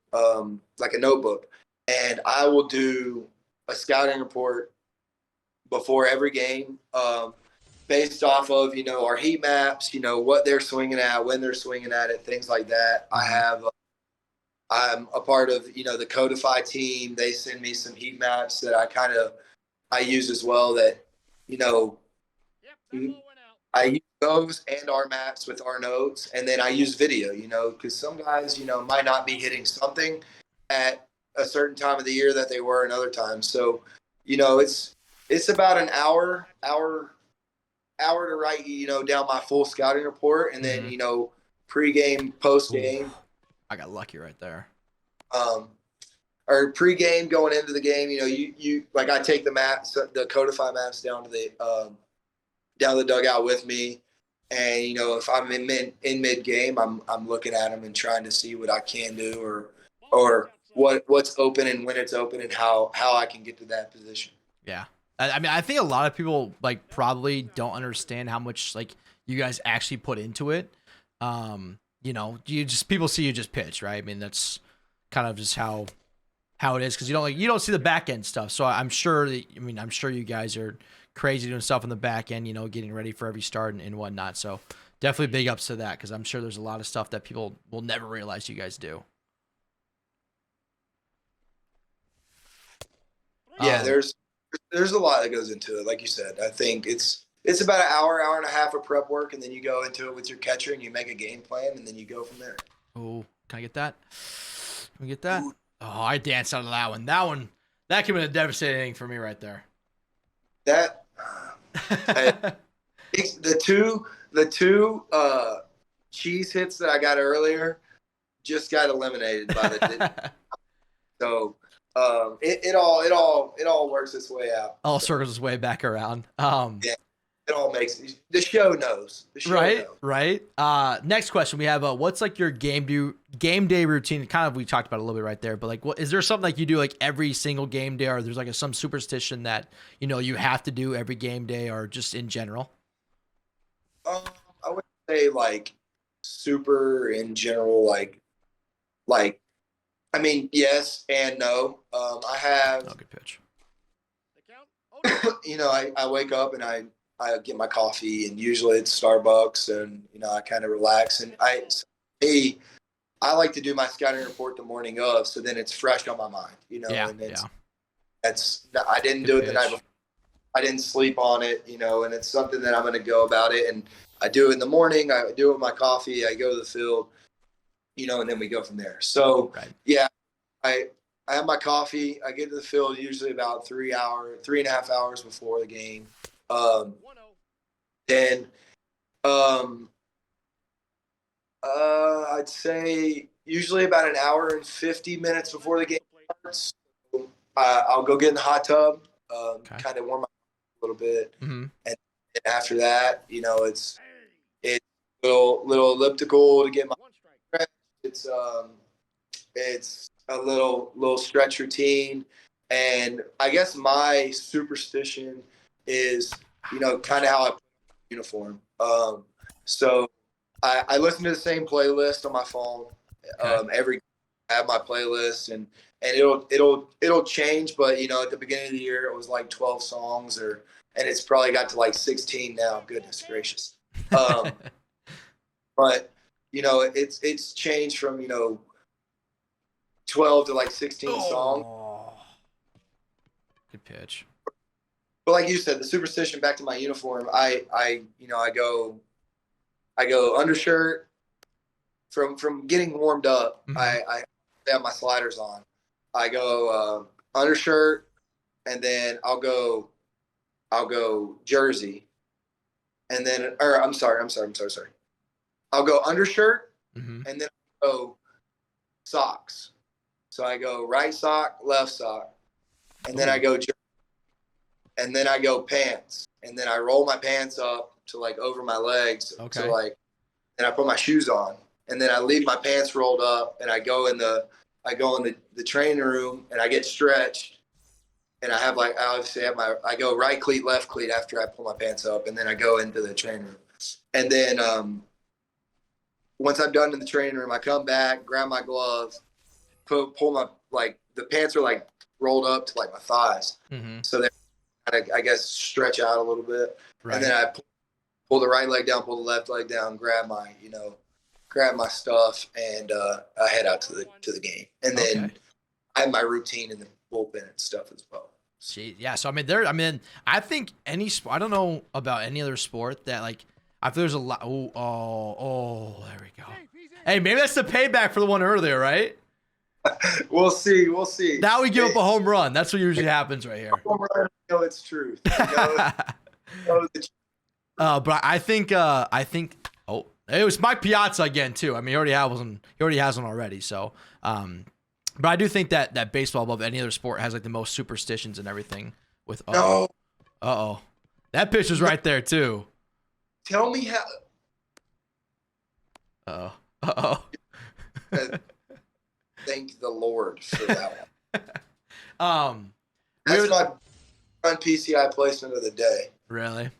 Speaker 2: like a notebook, and I will do a scouting report before every game, based off of, our heat maps, what they're swinging at, when they're swinging at it, things like that. I'm a part of, the Codify team. They send me some heat maps that I use as well that, I use those and our maps with our notes, and then I use video, because some guys, might not be hitting something at a certain time of the year that they were another time. So, it's about an hour to write, down my full scouting report, and then, pregame, postgame.
Speaker 1: I got lucky right there.
Speaker 2: Or pregame going into the game, you like I take the maps, the Codify maps down to the dugout with me, and if I'm in mid game, I'm looking at them and trying to see what I can do or what's open and when it's open and how I can get to that position.
Speaker 1: Yeah. I mean, I think a lot of people probably don't understand how much you guys actually put into it. People see you just pitch, right? I mean, that's kind of just how it is, because you don't see the back end stuff. So I'm sure you guys are crazy doing stuff on the back end, getting ready for every start and whatnot. So definitely big ups to that, because I'm sure there's a lot of stuff that people will never realize you guys do.
Speaker 2: Yeah, there's a lot that goes into it. Like you said, I think it's about an hour and a half of prep work, and then you go into it with your catcher and you make a game plan, and then you go from there.
Speaker 1: Oh, can I get that? Can we get that? Ooh. Oh, I danced out of that one. That could have been a devastating for me right there.
Speaker 2: The two cheese hits that I got earlier just got eliminated by the so it all works its way out.
Speaker 1: All circles its way back around.
Speaker 2: Yeah, it all makes the show knows.
Speaker 1: Right. Next question we have: what's your game day routine? Kind of we talked about it a little bit right there, but what is there something you do every single game day, or there's some superstition that you have to do every game day, or just in general?
Speaker 2: I would say super in general, I mean, yes and no. I have.
Speaker 1: Oh, good pitch.
Speaker 2: I wake up and I get my coffee, and usually it's Starbucks, and I kind of relax, and I like to do my scouting report the morning of, so then it's fresh on my mind, and I didn't do it the night before. I didn't sleep on it, and it's something that I'm going to go about it, and I do it in the morning. I do it with my coffee. I go to the field, and then we go from there. So yeah, I have my coffee. I get to the field usually about 3.5 hours before the game. Then I'd say usually about an hour and 50 minutes before the game starts, I'll go get in the hot tub, kind of warm up a little bit, and after that, it's little elliptical to get my stretch. It's a little stretch routine, and I guess my superstition is kind of how I put on uniform. So I listen to the same playlist on my phone. Every I have my playlist, and it'll change, but at the beginning of the year it was 12 songs, and it's probably got to 16 now. Goodness gracious. But it's changed from 12 to like 16 songs.
Speaker 1: Good pitch.
Speaker 2: But like you said, the superstition, back to my uniform, I go undershirt from getting warmed up.
Speaker 1: Mm-hmm.
Speaker 2: I have my sliders on. I go undershirt, and then I'll go jersey, and then I'm sorry. I'll go undershirt,
Speaker 1: Mm-hmm.
Speaker 2: and then I'll go socks. So I go right sock, left sock, and then I go jersey, and then I go pants, and then I roll my pants up to like over my legs, to like, and I put my shoes on, and then I leave my pants rolled up, and I go in the training room, and I get stretched, and I go right cleat, left cleat after I pull my pants up, and then I go into the training room, and then once I'm done in the training room, I come back, grab my gloves, pull my, like, the pants are like rolled up to like my thighs, so they I guess stretch out a little bit, and then I pull the right leg down, pull the left leg down, grab my stuff, and I head out to the game, and then I have my routine in the bullpen and stuff as well.
Speaker 1: Yeah. So I think any sport. I don't know about any other sport that, like, I feel there's a lot. Oh, there we go. Hey, maybe that's the payback for the one earlier, right?
Speaker 2: We'll see.
Speaker 1: Now we give up a home run. That's what usually happens right here.
Speaker 2: Home run, it's truth.
Speaker 1: But I think it was Mike Piazza again too. I mean, he already has one already. So, but I do think that baseball, above any other sport, has like the most superstitions and everything. With that pitch was right there too.
Speaker 2: Tell me how. Thank the Lord for that one. That's my PCI placement of the day.
Speaker 1: Really?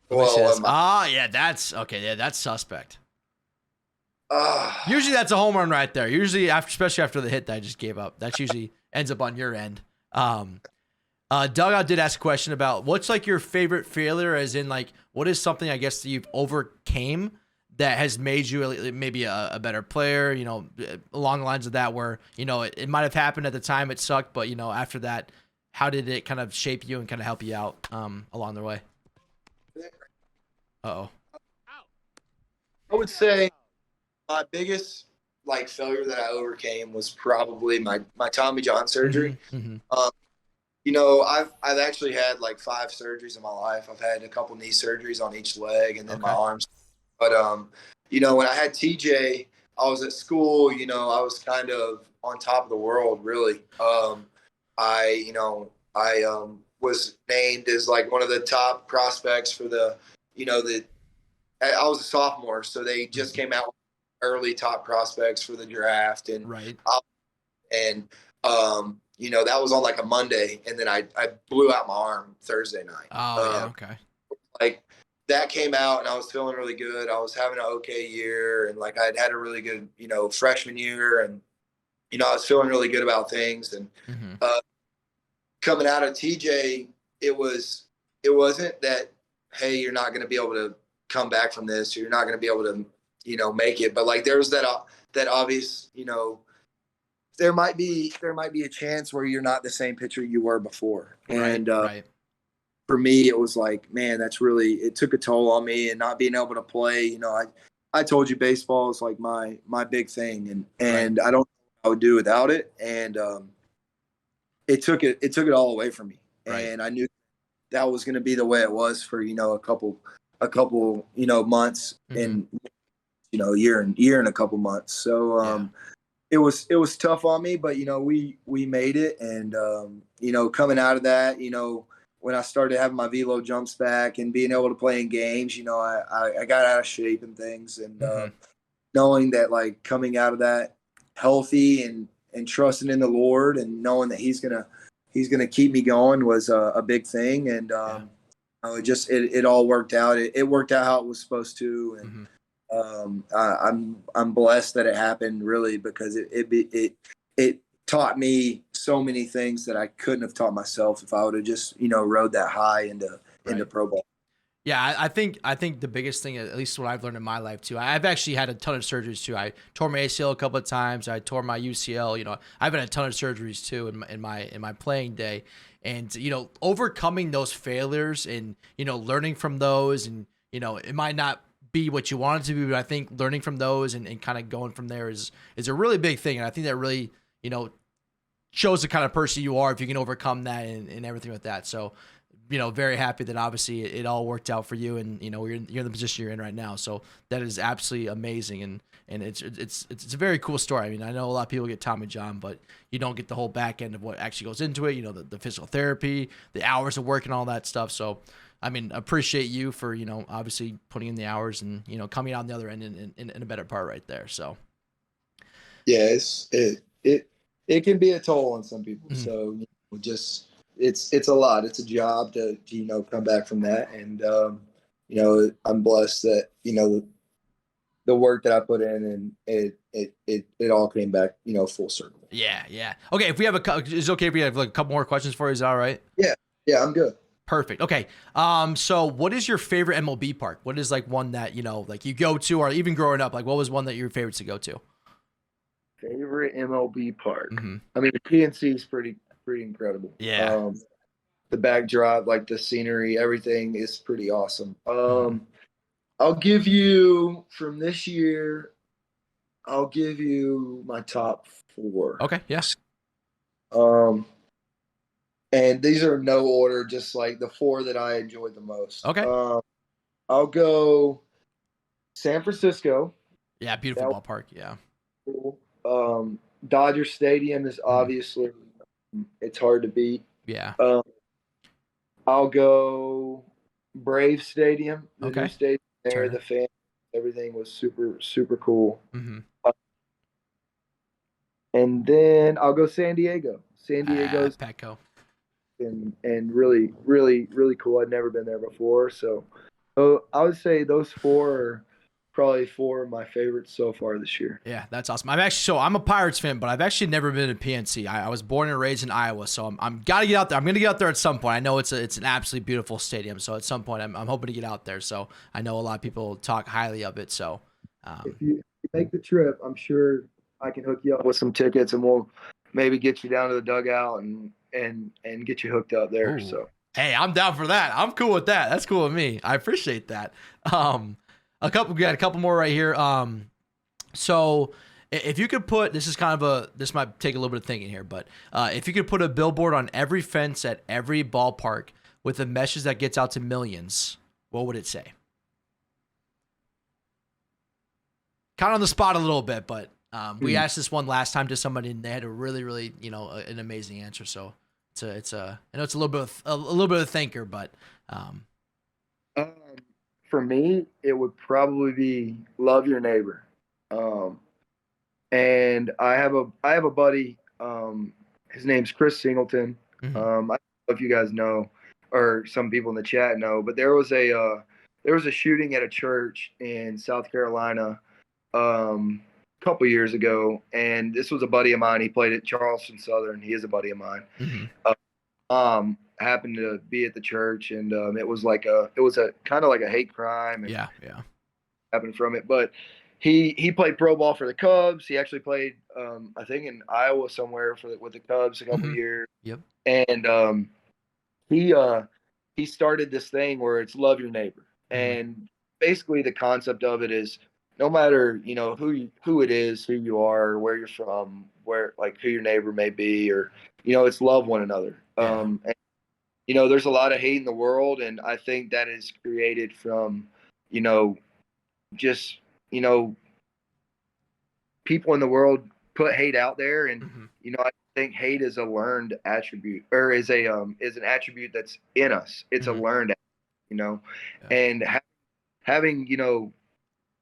Speaker 2: Well,
Speaker 1: yeah, that's okay. Yeah, that's suspect. Usually that's a home run right there. Usually, especially after the hit that I just gave up, that usually ends up on your end. Dugout did ask a question about what's like your favorite failure, as in like what is something I guess that you've overcame that has made you maybe a better player, along the lines of that, where, it might have happened at the time, it sucked, but, after that, how did it kind of shape you and kind of help you out along the way? I
Speaker 2: would say my biggest failure that I overcame was probably my Tommy John surgery.
Speaker 1: Mm-hmm.
Speaker 2: I've actually had 5 surgeries in my life. I've had a couple knee surgeries on each leg, and then my arms. But, when I had TJ, I was at school, I was kind of on top of the world, really. I was named as one of the top prospects for I was a sophomore, so they just came out with early top prospects for the draft. And, that was on a Monday. And then I blew out my arm Thursday night. That came out, and I was feeling really good. I was having an okay year, and I'd had a really good, freshman year, and I was feeling really good about things. And coming out of TJ, it wasn't that, hey, you're not going to be able to come back from this, or you're not going to be able to, make it. But there was that obvious, there might be a chance where you're not the same pitcher you were before, and for me, it was man, it took a toll on me, and not being able to play. I told you baseball is my big thing, and I don't know what I would do without it. And it took it all away from me. And I knew that was going to be the way it was for, a couple, months and, year and a couple months. So, it was tough on me, but, we made it. And, coming out of that, when I started having my velo jumps back and being able to play in games, I got out of shape and things. And knowing that coming out of that healthy and trusting in the Lord and knowing that he's gonna keep me going was a big thing. And it all worked out. It worked out how it was supposed to. And I'm blessed that it happened, really, because it taught me so many things that I couldn't have taught myself if I would have just, rode that high into pro ball.
Speaker 1: Yeah, I think the biggest thing, at least what I've learned in my life too, I've actually had a ton of surgeries too. I tore my ACL a couple of times. I tore my UCL. I've had a ton of surgeries too in my playing day, and overcoming those failures and learning from those, and it might not be what you want it to be, but I think learning from those and kind of going from there is a really big thing, and I think that really shows the kind of person you are if you can overcome that and everything like that. So very happy that obviously it all worked out for you, and you're in the position you're in right now. So that is absolutely amazing, and it's a very cool story. I mean, I know a lot of people get Tommy John, but you don't get the whole back end of what actually goes into it. The physical therapy, the hours of work, and all that stuff. So, I mean, appreciate you for obviously putting in the hours and coming out on the other end in a better part right there. So,
Speaker 2: Yeah, it can be a toll on some people.
Speaker 1: Mhm.
Speaker 2: So just it's a lot. It's a job to come back from that, and I'm blessed that the work that I put in, and it all came back full circle.
Speaker 1: Yeah. Okay, if we have is it okay if we have like a couple more questions for you? Is that all right?
Speaker 2: Yeah, I'm good.
Speaker 1: Perfect. Okay. So what is your favorite MLB park? What is like one that like you go to, or even growing up, like what was one that your favorites to go to?
Speaker 2: Favorite MLB park.
Speaker 1: Mhm.
Speaker 2: I mean, the PNC is pretty incredible.
Speaker 1: Yeah.
Speaker 2: The backdrop, like the scenery, everything is pretty awesome.
Speaker 1: Mhm.
Speaker 2: I'll give you from this year. I'll give you my top four.
Speaker 1: Okay. Yes.
Speaker 2: Um, and these are no order, just like the four that I enjoyed the most.
Speaker 1: Okay.
Speaker 2: I'll go San Francisco.
Speaker 1: Yeah. Beautiful
Speaker 2: That
Speaker 1: ballpark. Yeah.
Speaker 2: was cool. Dodger Stadium is
Speaker 1: Mhm.
Speaker 2: obviously it's hard to beat.
Speaker 1: Yeah.
Speaker 2: I'll go Brave Stadium, the new
Speaker 1: Okay.
Speaker 2: stadium there.
Speaker 1: Turner.
Speaker 2: The fans, everything was super cool.
Speaker 1: Mhm.
Speaker 2: And then I'll go San Diego. San Diego's
Speaker 1: Petco.
Speaker 2: and really cool. I'd never been there before, so I would say those four are probably four of my favorites so far this year.
Speaker 1: Yeah, that's awesome. I'm a Pirates fan, but I've actually never been to PNC. I was born and raised in Iowa, so I'm gotta get out there. I'm gonna get out there at some point. I know it's an absolutely beautiful stadium, so at some point I'm hoping to get out there. So I know a lot of people talk highly of it. So
Speaker 2: If you make the trip, I'm sure I can hook you up with some tickets, and we'll maybe get you down to the dugout and get you hooked up there.
Speaker 1: ooh,
Speaker 2: So
Speaker 1: hey, I'm down for that. I'm cool with that. That's cool with me. I appreciate that. We got a couple more right here. So if you could put, this might take a little bit of thinking here, but if you could put a billboard on every fence at every ballpark with a message that gets out to millions, what would it say? Kind of on the spot a little bit, but we asked this one last time to somebody and they had a really, an amazing answer. So I know it's a little bit of a thinker, but
Speaker 2: um, for me, it would probably be love your neighbor. And I have a buddy. His name's Chris Singleton.
Speaker 1: mhm.
Speaker 2: I don't know if you guys know, or some people in the chat know, but there was a shooting at a church in South Carolina a couple years ago, and this was a buddy of mine. He played at Charleston Southern. He is a buddy of mine.
Speaker 1: Mhm.
Speaker 2: Happened to be at the church, and it was a kind of like a hate crime, and
Speaker 1: Yeah.
Speaker 2: happened from it. But he played pro ball for the Cubs. He actually played I think in Iowa somewhere with the Cubs a couple
Speaker 1: Mhm.
Speaker 2: years.
Speaker 1: Yep.
Speaker 2: And he started this thing where it's love your neighbor,
Speaker 1: Mhm.
Speaker 2: and basically the concept of it is no matter who it is, who you are, where you're from, where like who your neighbor may be, or it's love one another.
Speaker 1: Yeah.
Speaker 2: And, there's a lot of hate in the world, and I think that is created from just people in the world put hate out there, and
Speaker 1: Mhm.
Speaker 2: I think hate is a learned attribute, or is an attribute that's in us. It's a
Speaker 1: Mhm.
Speaker 2: learned, you know,
Speaker 1: Yeah.
Speaker 2: and having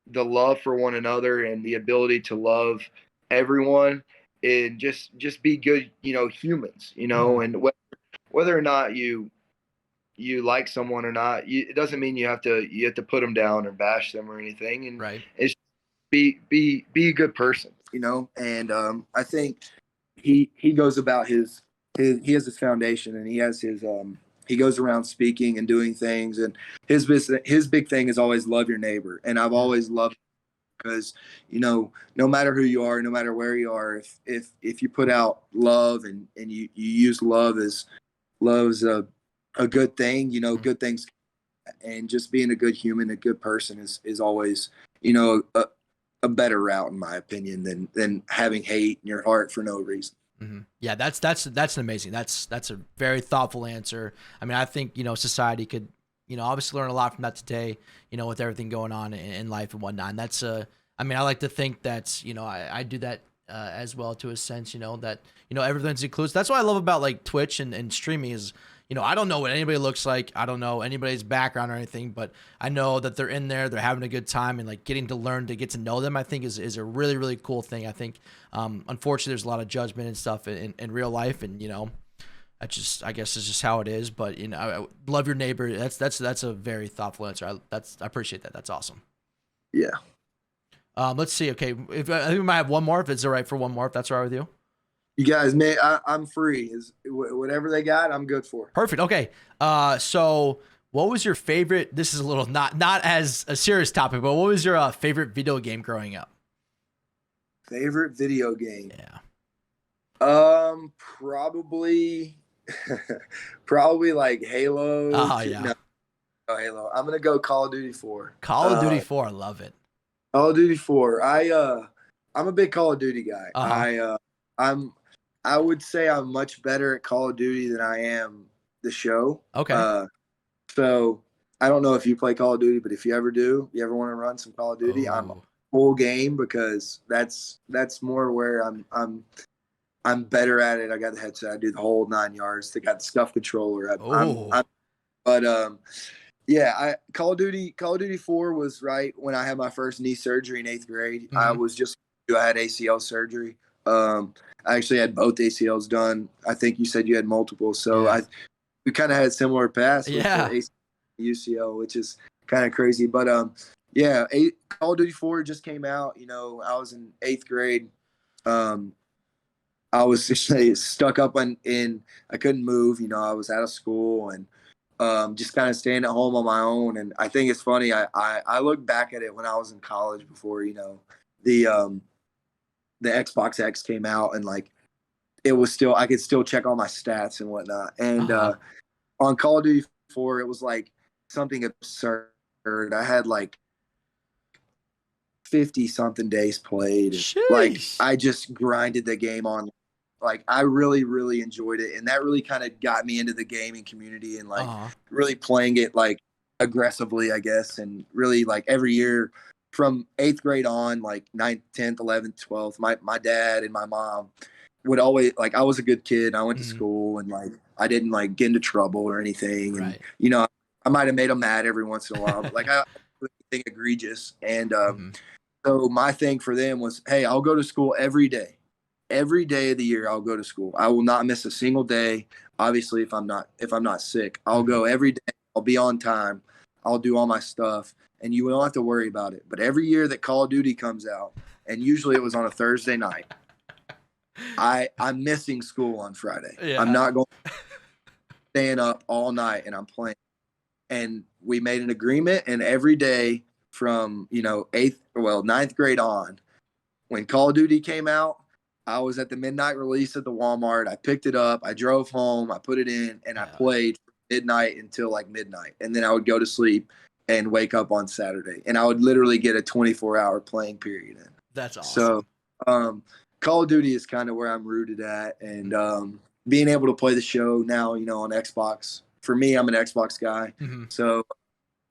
Speaker 2: the love for one another and the ability to love everyone and just be good humans,
Speaker 1: Mhm.
Speaker 2: and whether or not you like someone or not, it doesn't mean you have to put them down or bash them or anything, and
Speaker 1: Right.
Speaker 2: it's be a good person, and I think he goes about he has his foundation, and he has he goes around speaking and doing things, and his big thing is always love your neighbor. And I've always loved, because, you know, no matter who you are, no matter where you are, if you put out love and you use love's a good thing, you know, good things, and just being a good human, a good person is always, you know, a better route, in my opinion, than having hate in your heart for no reason.
Speaker 1: Mm-hmm. Yeah, that's an amazing. That's a very thoughtful answer. I mean, I think, you know, society could, you know, obviously learn a lot from that today, you know, with everything going on in life and whatnot. And that's I mean, I like to think that, you know, I do that as well, to a sense, you know, that, you know, everything's inclusive. That's what I love about like Twitch and streaming is, you know, I don't know what anybody looks like. I don't know anybody's background or anything, but I know that they're in there, they're having a good time, and like getting to learn to get to know them, I think is a really, really cool thing. I think, unfortunately, there's a lot of judgment and stuff in real life, and, you know, I guess it's just how it is. But, you know, I love your neighbor. That's a very thoughtful answer. I appreciate that. That's awesome.
Speaker 2: Yeah.
Speaker 1: Let's see. Okay, I think we might have one more. If it's all right for one more, if that's all right with you.
Speaker 2: You guys, man, I'm free. Is whatever they got, I'm good for.
Speaker 1: Perfect. Okay. So what was your favorite? This is a little not as a serious topic, but what was your favorite video game growing up?
Speaker 2: Favorite video game?
Speaker 1: Yeah.
Speaker 2: Probably, probably like Halo.
Speaker 1: Oh yeah.
Speaker 2: No, Halo. I'm gonna go Call of Duty 4.
Speaker 1: Call of Duty 4. I love it.
Speaker 2: Call of Duty 4. I'm a big Call of Duty guy. I would say I'm much better at Call of Duty than I am the show.
Speaker 1: Okay.
Speaker 2: So I don't know if you play Call of Duty, but if you ever do, you ever want to run some Call of Duty, I'm full game, because that's more where I'm better at it. I got the headset. I do the whole 9 yards. They got the scuff controller. Yeah, Call of Duty 4 was right when I had my first knee surgery in 8th grade. Mm-hmm. I had ACL surgery. I actually had both ACLs done. I think you said you had multiple. So yeah. We kind of had similar paths with the ACL, UCL, which is kind of crazy. But Call of Duty 4 just came out. You know, I was in 8th grade. I was just stuck up in I couldn't move. You know, I was out of school and just kind of staying at home on my own. And I think it's funny. I look back at it when I was in college before, you know, the Xbox X came out, and like it was still, I could still check all my stats and whatnot. And on Call of Duty 4, it was like something absurd. I had like 50 something days played. Like I just grinded the game on. Like I really, really enjoyed it. And that really kind of got me into the gaming community and like really playing it like aggressively, I guess. And really like every year from 8th grade on, like 9th, 10th, 11th, 12th, my dad and my mom would always, like, I was a good kid. I went to school and like, I didn't like get into trouble or anything. And, you know, I might've made them mad every once in a while, but like I think egregious. And, so my thing for them was, hey, I'll go to school every day of the year. I'll go to school. I will not miss a single day. Obviously, if I'm not sick, I'll go every day. I'll be on time. I'll do all my stuff, and you don't have to worry about it. But every year that Call of Duty comes out, and usually it was on a Thursday night, I'm missing school on Friday. Yeah. I'm not going staying up all night, and I'm playing. And we made an agreement, and every day from, you know, 9th grade on, when Call of Duty came out, I was at the midnight release at the Walmart. I picked it up. I drove home. I put it in, and I played from midnight until like midnight. And then I would go to sleep and wake up on Saturday. And I would literally get a 24-hour playing period in.
Speaker 1: That's awesome.
Speaker 2: So Call of Duty is kind of where I'm rooted at. And being able to play the show now, you know, on Xbox. For me, I'm an Xbox guy. Mm-hmm. So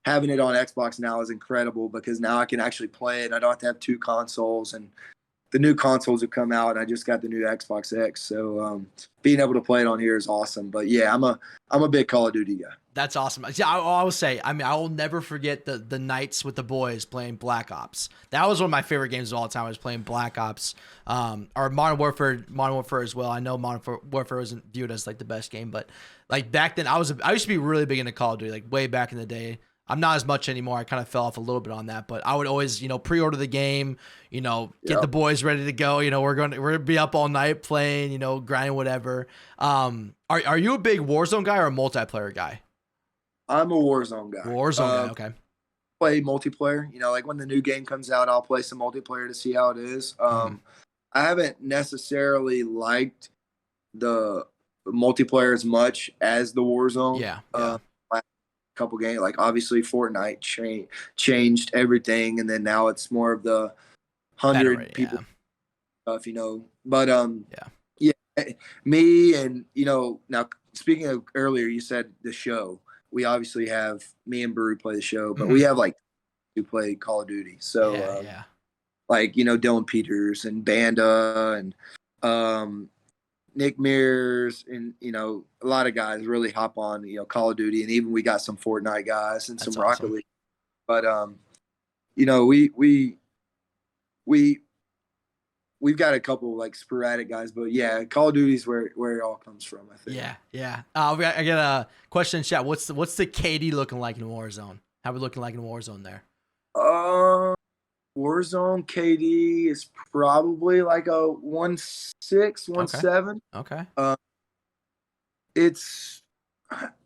Speaker 2: having it on Xbox now is incredible because now I can actually play it. I don't have to have two consoles, and the new consoles have come out, and I just got the new Xbox X. So being able to play it on here is awesome. But yeah, I'm a big Call of Duty guy.
Speaker 1: That's awesome. Yeah, I will say, I mean, I will never forget the nights with the boys playing Black Ops. That was one of my favorite games of all time. I was playing Black Ops, or Modern Warfare as well. I know Modern Warfare wasn't viewed as like the best game, but like back then, I used to be really big into Call of Duty, like way back in the day. I'm not as much anymore. I kind of fell off a little bit on that, but I would always, you know, pre-order the game, you know, get the boys ready to go. You know, we're gonna be up all night playing, you know, grinding, whatever. Are you a big Warzone guy or a multiplayer guy?
Speaker 2: I'm a Warzone guy.
Speaker 1: Warzone guy, okay.
Speaker 2: Play multiplayer. You know, like when the new game comes out, I'll play some multiplayer to see how it is. I haven't necessarily liked the multiplayer as much as the Warzone.
Speaker 1: Yeah.
Speaker 2: Last couple games, like obviously Fortnite changed everything, and then now it's more of the 100 people stuff, you know. But yeah, me and now speaking of earlier, you said the show. We obviously have me and Brewery play the show, but we have like who play Call of Duty. So like Dylan Peters and Banda and Nick Mears and a lot of guys really hop on Call of Duty, and even we got some Fortnite guys and some Rocket League. But we've got a couple like sporadic guys, but yeah, Call of Duty is where it all comes from, I think.
Speaker 1: Yeah. I get a question in chat. What's the KD looking like in Warzone? How we looking like in Warzone there?
Speaker 2: Warzone KD is probably like a 1.6, 1.7.
Speaker 1: Okay.
Speaker 2: It's,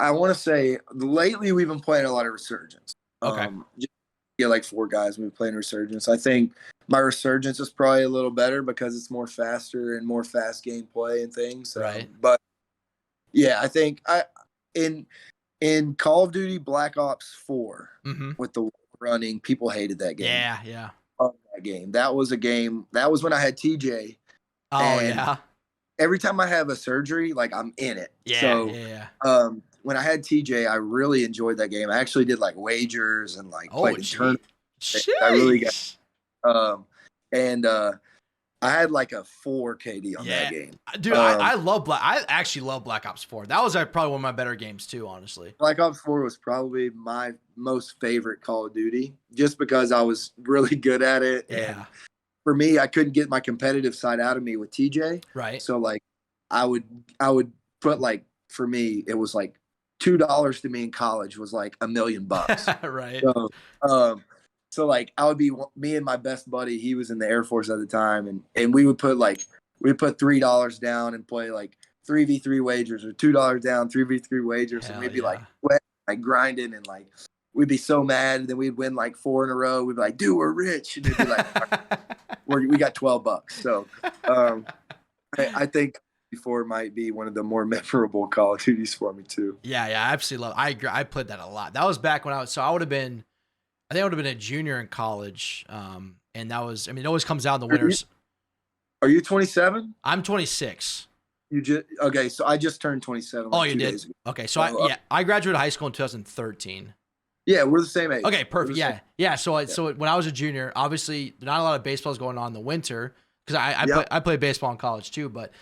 Speaker 2: I want to say lately we've been playing a lot of Resurgence.
Speaker 1: Okay.
Speaker 2: Like 4 guys we've been playing Resurgence. I think my Resurgence is probably a little better because it's more faster and more fast gameplay and things.
Speaker 1: Right.
Speaker 2: But yeah, I think in Call of Duty Black Ops 4 with the running, people hated that game.
Speaker 1: Yeah.
Speaker 2: That game. That was a game. That was when I had TJ.
Speaker 1: Oh yeah.
Speaker 2: Every time I have a surgery, like I'm in it.
Speaker 1: Yeah.
Speaker 2: So when I had TJ, I really enjoyed that game. I actually did like wagers and like played in tournaments. I really got I had like a 4 KD on that game.
Speaker 1: Dude, I actually love Black Ops 4. That was probably one of my better games too, honestly.
Speaker 2: Black Ops 4 was probably my most favorite Call of Duty just because I was really good at it.
Speaker 1: Yeah.
Speaker 2: And for me, I couldn't get my competitive side out of me with TJ.
Speaker 1: Right.
Speaker 2: So like I would put like, for me, it was like $2 to me in college was like $1 million.
Speaker 1: Right.
Speaker 2: So like I would be me and my best buddy, he was in the Air Force at the time, and we would put $3 down and play like 3v3 wagers, or $2 down, 3v3 wagers. And we'd be like grinding, and like we'd be so mad, and then we'd win like 4 in a row. We'd be like, dude, we're rich. And they'd be like, we got $12. So I think before might be one of the more memorable Call of Duties for me too.
Speaker 1: Yeah, I absolutely love it. I agree. I played that a lot. That was back when I would have been a junior in college. And that was, it always comes out in the winters.
Speaker 2: Are you 27?
Speaker 1: I'm 26.
Speaker 2: Okay. So I just turned 27.
Speaker 1: Like you did? Okay. So I graduated high school in 2013.
Speaker 2: Yeah, we're the same age.
Speaker 1: Okay, perfect. Yeah. So when I was a junior, obviously not a lot of baseballs going on in the winter, because I played baseball in college too, but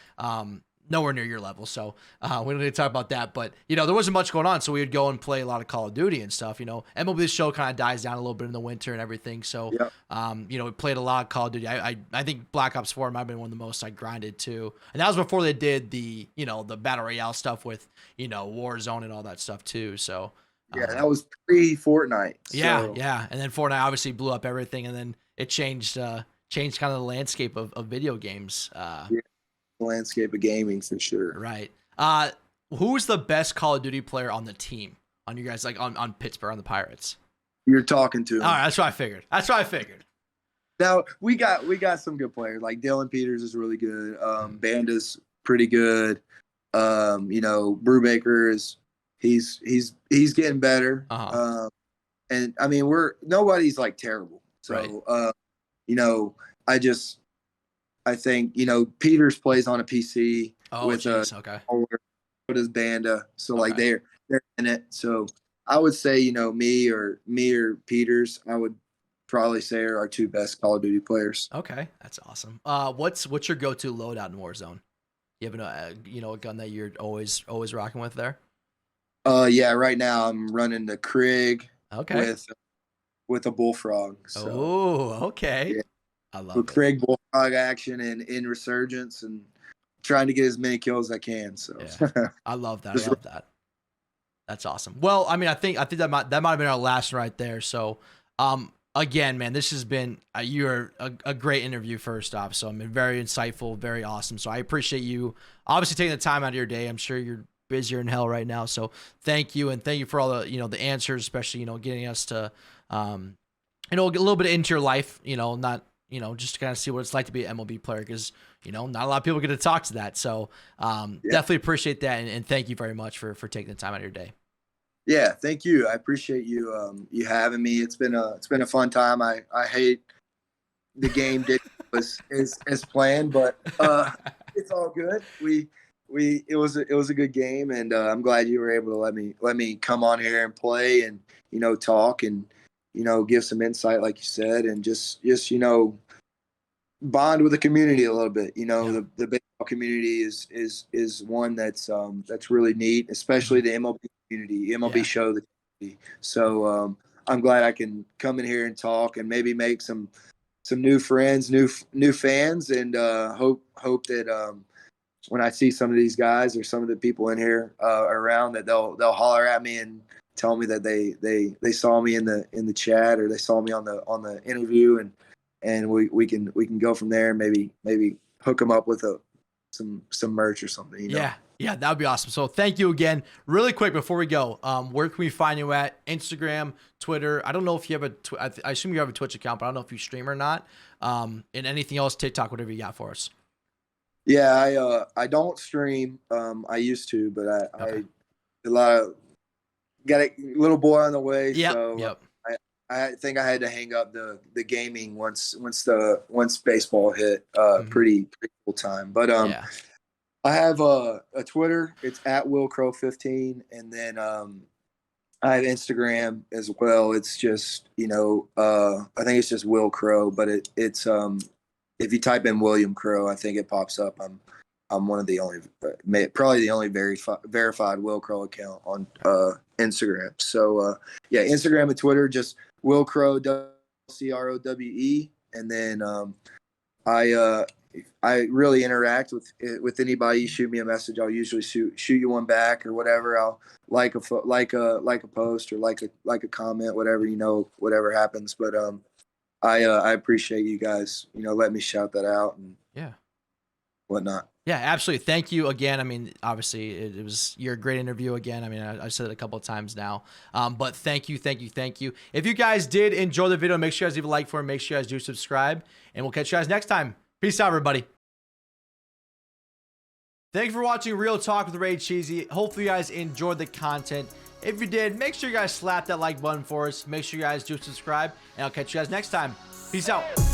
Speaker 1: nowhere near your level. So we don't need to talk about that. But there wasn't much going on, so we would go and play a lot of Call of Duty and stuff. MLB The Show kind of dies down a little bit in the winter and everything. So we played a lot of Call of Duty. I think Black Ops 4 might have been one of the most I grinded too, and that was before they did the the Battle Royale stuff with Warzone and all that stuff too. So.
Speaker 2: Yeah, that was pre-Fortnite.
Speaker 1: Yeah. And then Fortnite obviously blew up everything, and then it changed kind of the landscape of video games.
Speaker 2: The landscape of gaming for sure.
Speaker 1: Right. Who's the best Call of Duty player on the team? On you guys, like on Pittsburgh, on the Pirates?
Speaker 2: You're talking to him.
Speaker 1: All right, that's what I figured.
Speaker 2: Now we got some good players. Like Dylan Peters is really good. Banda's pretty good. Brubaker is. He's getting better. And I mean, nobody's like terrible. So,
Speaker 1: right.
Speaker 2: I think, Peters plays on a PC
Speaker 1: with
Speaker 2: okay. So does Banda. So like they're in it. So I would say, me or Peters, I would probably say are our 2 best Call of Duty players.
Speaker 1: Okay. That's awesome. What's your go-to loadout in Warzone? You have a gun that you're always rocking with there?
Speaker 2: Yeah, right now I'm running the Krig with a Bullfrog. So,
Speaker 1: okay.
Speaker 2: Yeah.
Speaker 1: I love it.
Speaker 2: Krig Bullfrog action and in Resurgence, and trying to get as many kills as I can. So
Speaker 1: I love that. That's awesome. Well, I mean, I think that might have been our last one right there. So, again, man, this has been you're a great interview. First off, so I mean, very insightful, very awesome. So I appreciate you obviously taking the time out of your day. I'm sure you're busier than hell right now. So thank you. And thank you for all the, the answers, especially, getting us to, get a little bit into your life, not, just to kind of see what it's like to be an MLB player. Cause not a lot of people get to talk to that. So, definitely appreciate that. And thank you very much for taking the time out of your day.
Speaker 2: Yeah. Thank you. I appreciate you, you having me. It's been a fun time. I hate the game as planned, but, it's all good. It was a good game, and I'm glad you were able to let me come on here and play and talk and give some insight like you said, and just bond with the community a little bit. The baseball community is one that's really neat, especially the MLB community, MLB show the community. So I'm glad I can come in here and talk and maybe make some new friends, new fans, and hope that when I see some of these guys or some of the people in here around, that they'll holler at me and tell me that they saw me in the chat, or they saw me on the interview, and we can go from there and maybe hook them up with some merch or something.
Speaker 1: Yeah, that would be awesome. So thank you again. Really quick before we go, where can we find you at? Instagram, Twitter? I don't know if you have I assume you have a Twitch account, but I don't know if you stream or not. And anything else, TikTok, whatever you got for us.
Speaker 2: Yeah, I don't stream. I used to, but I got a little boy on the way.
Speaker 1: Yep,
Speaker 2: So
Speaker 1: yep.
Speaker 2: I think I had to hang up the gaming once baseball hit pretty full time. But I have a Twitter. It's at Wil Crowe 15, and then I have Instagram as well. It's just I think it's just Wil Crowe, but it's if you type in William Crowe, I think it pops up. I'm one of the only, probably the only verified Wil Crowe account on Instagram. So Instagram and Twitter, just Wil Crowe, CROWE, and then I really interact with anybody. You shoot me a message, I'll usually shoot you one back or whatever. I'll like a post or like a comment, whatever whatever happens. But I appreciate you guys, let me shout that out and whatnot.
Speaker 1: Yeah, absolutely. Thank you again. I mean, obviously it was you're a great interview again. I mean, I've said it a couple of times now, but thank you. If you guys did enjoy the video, make sure you guys leave a like for it. Make sure you guys do subscribe, and we'll catch you guys next time. Peace out, everybody. Thank you for watching Real Talk with RayCheesy. Hopefully you guys enjoyed the content. If you did, make sure you guys slap that like button for us. Make sure you guys do subscribe, and I'll catch you guys next time. Peace out.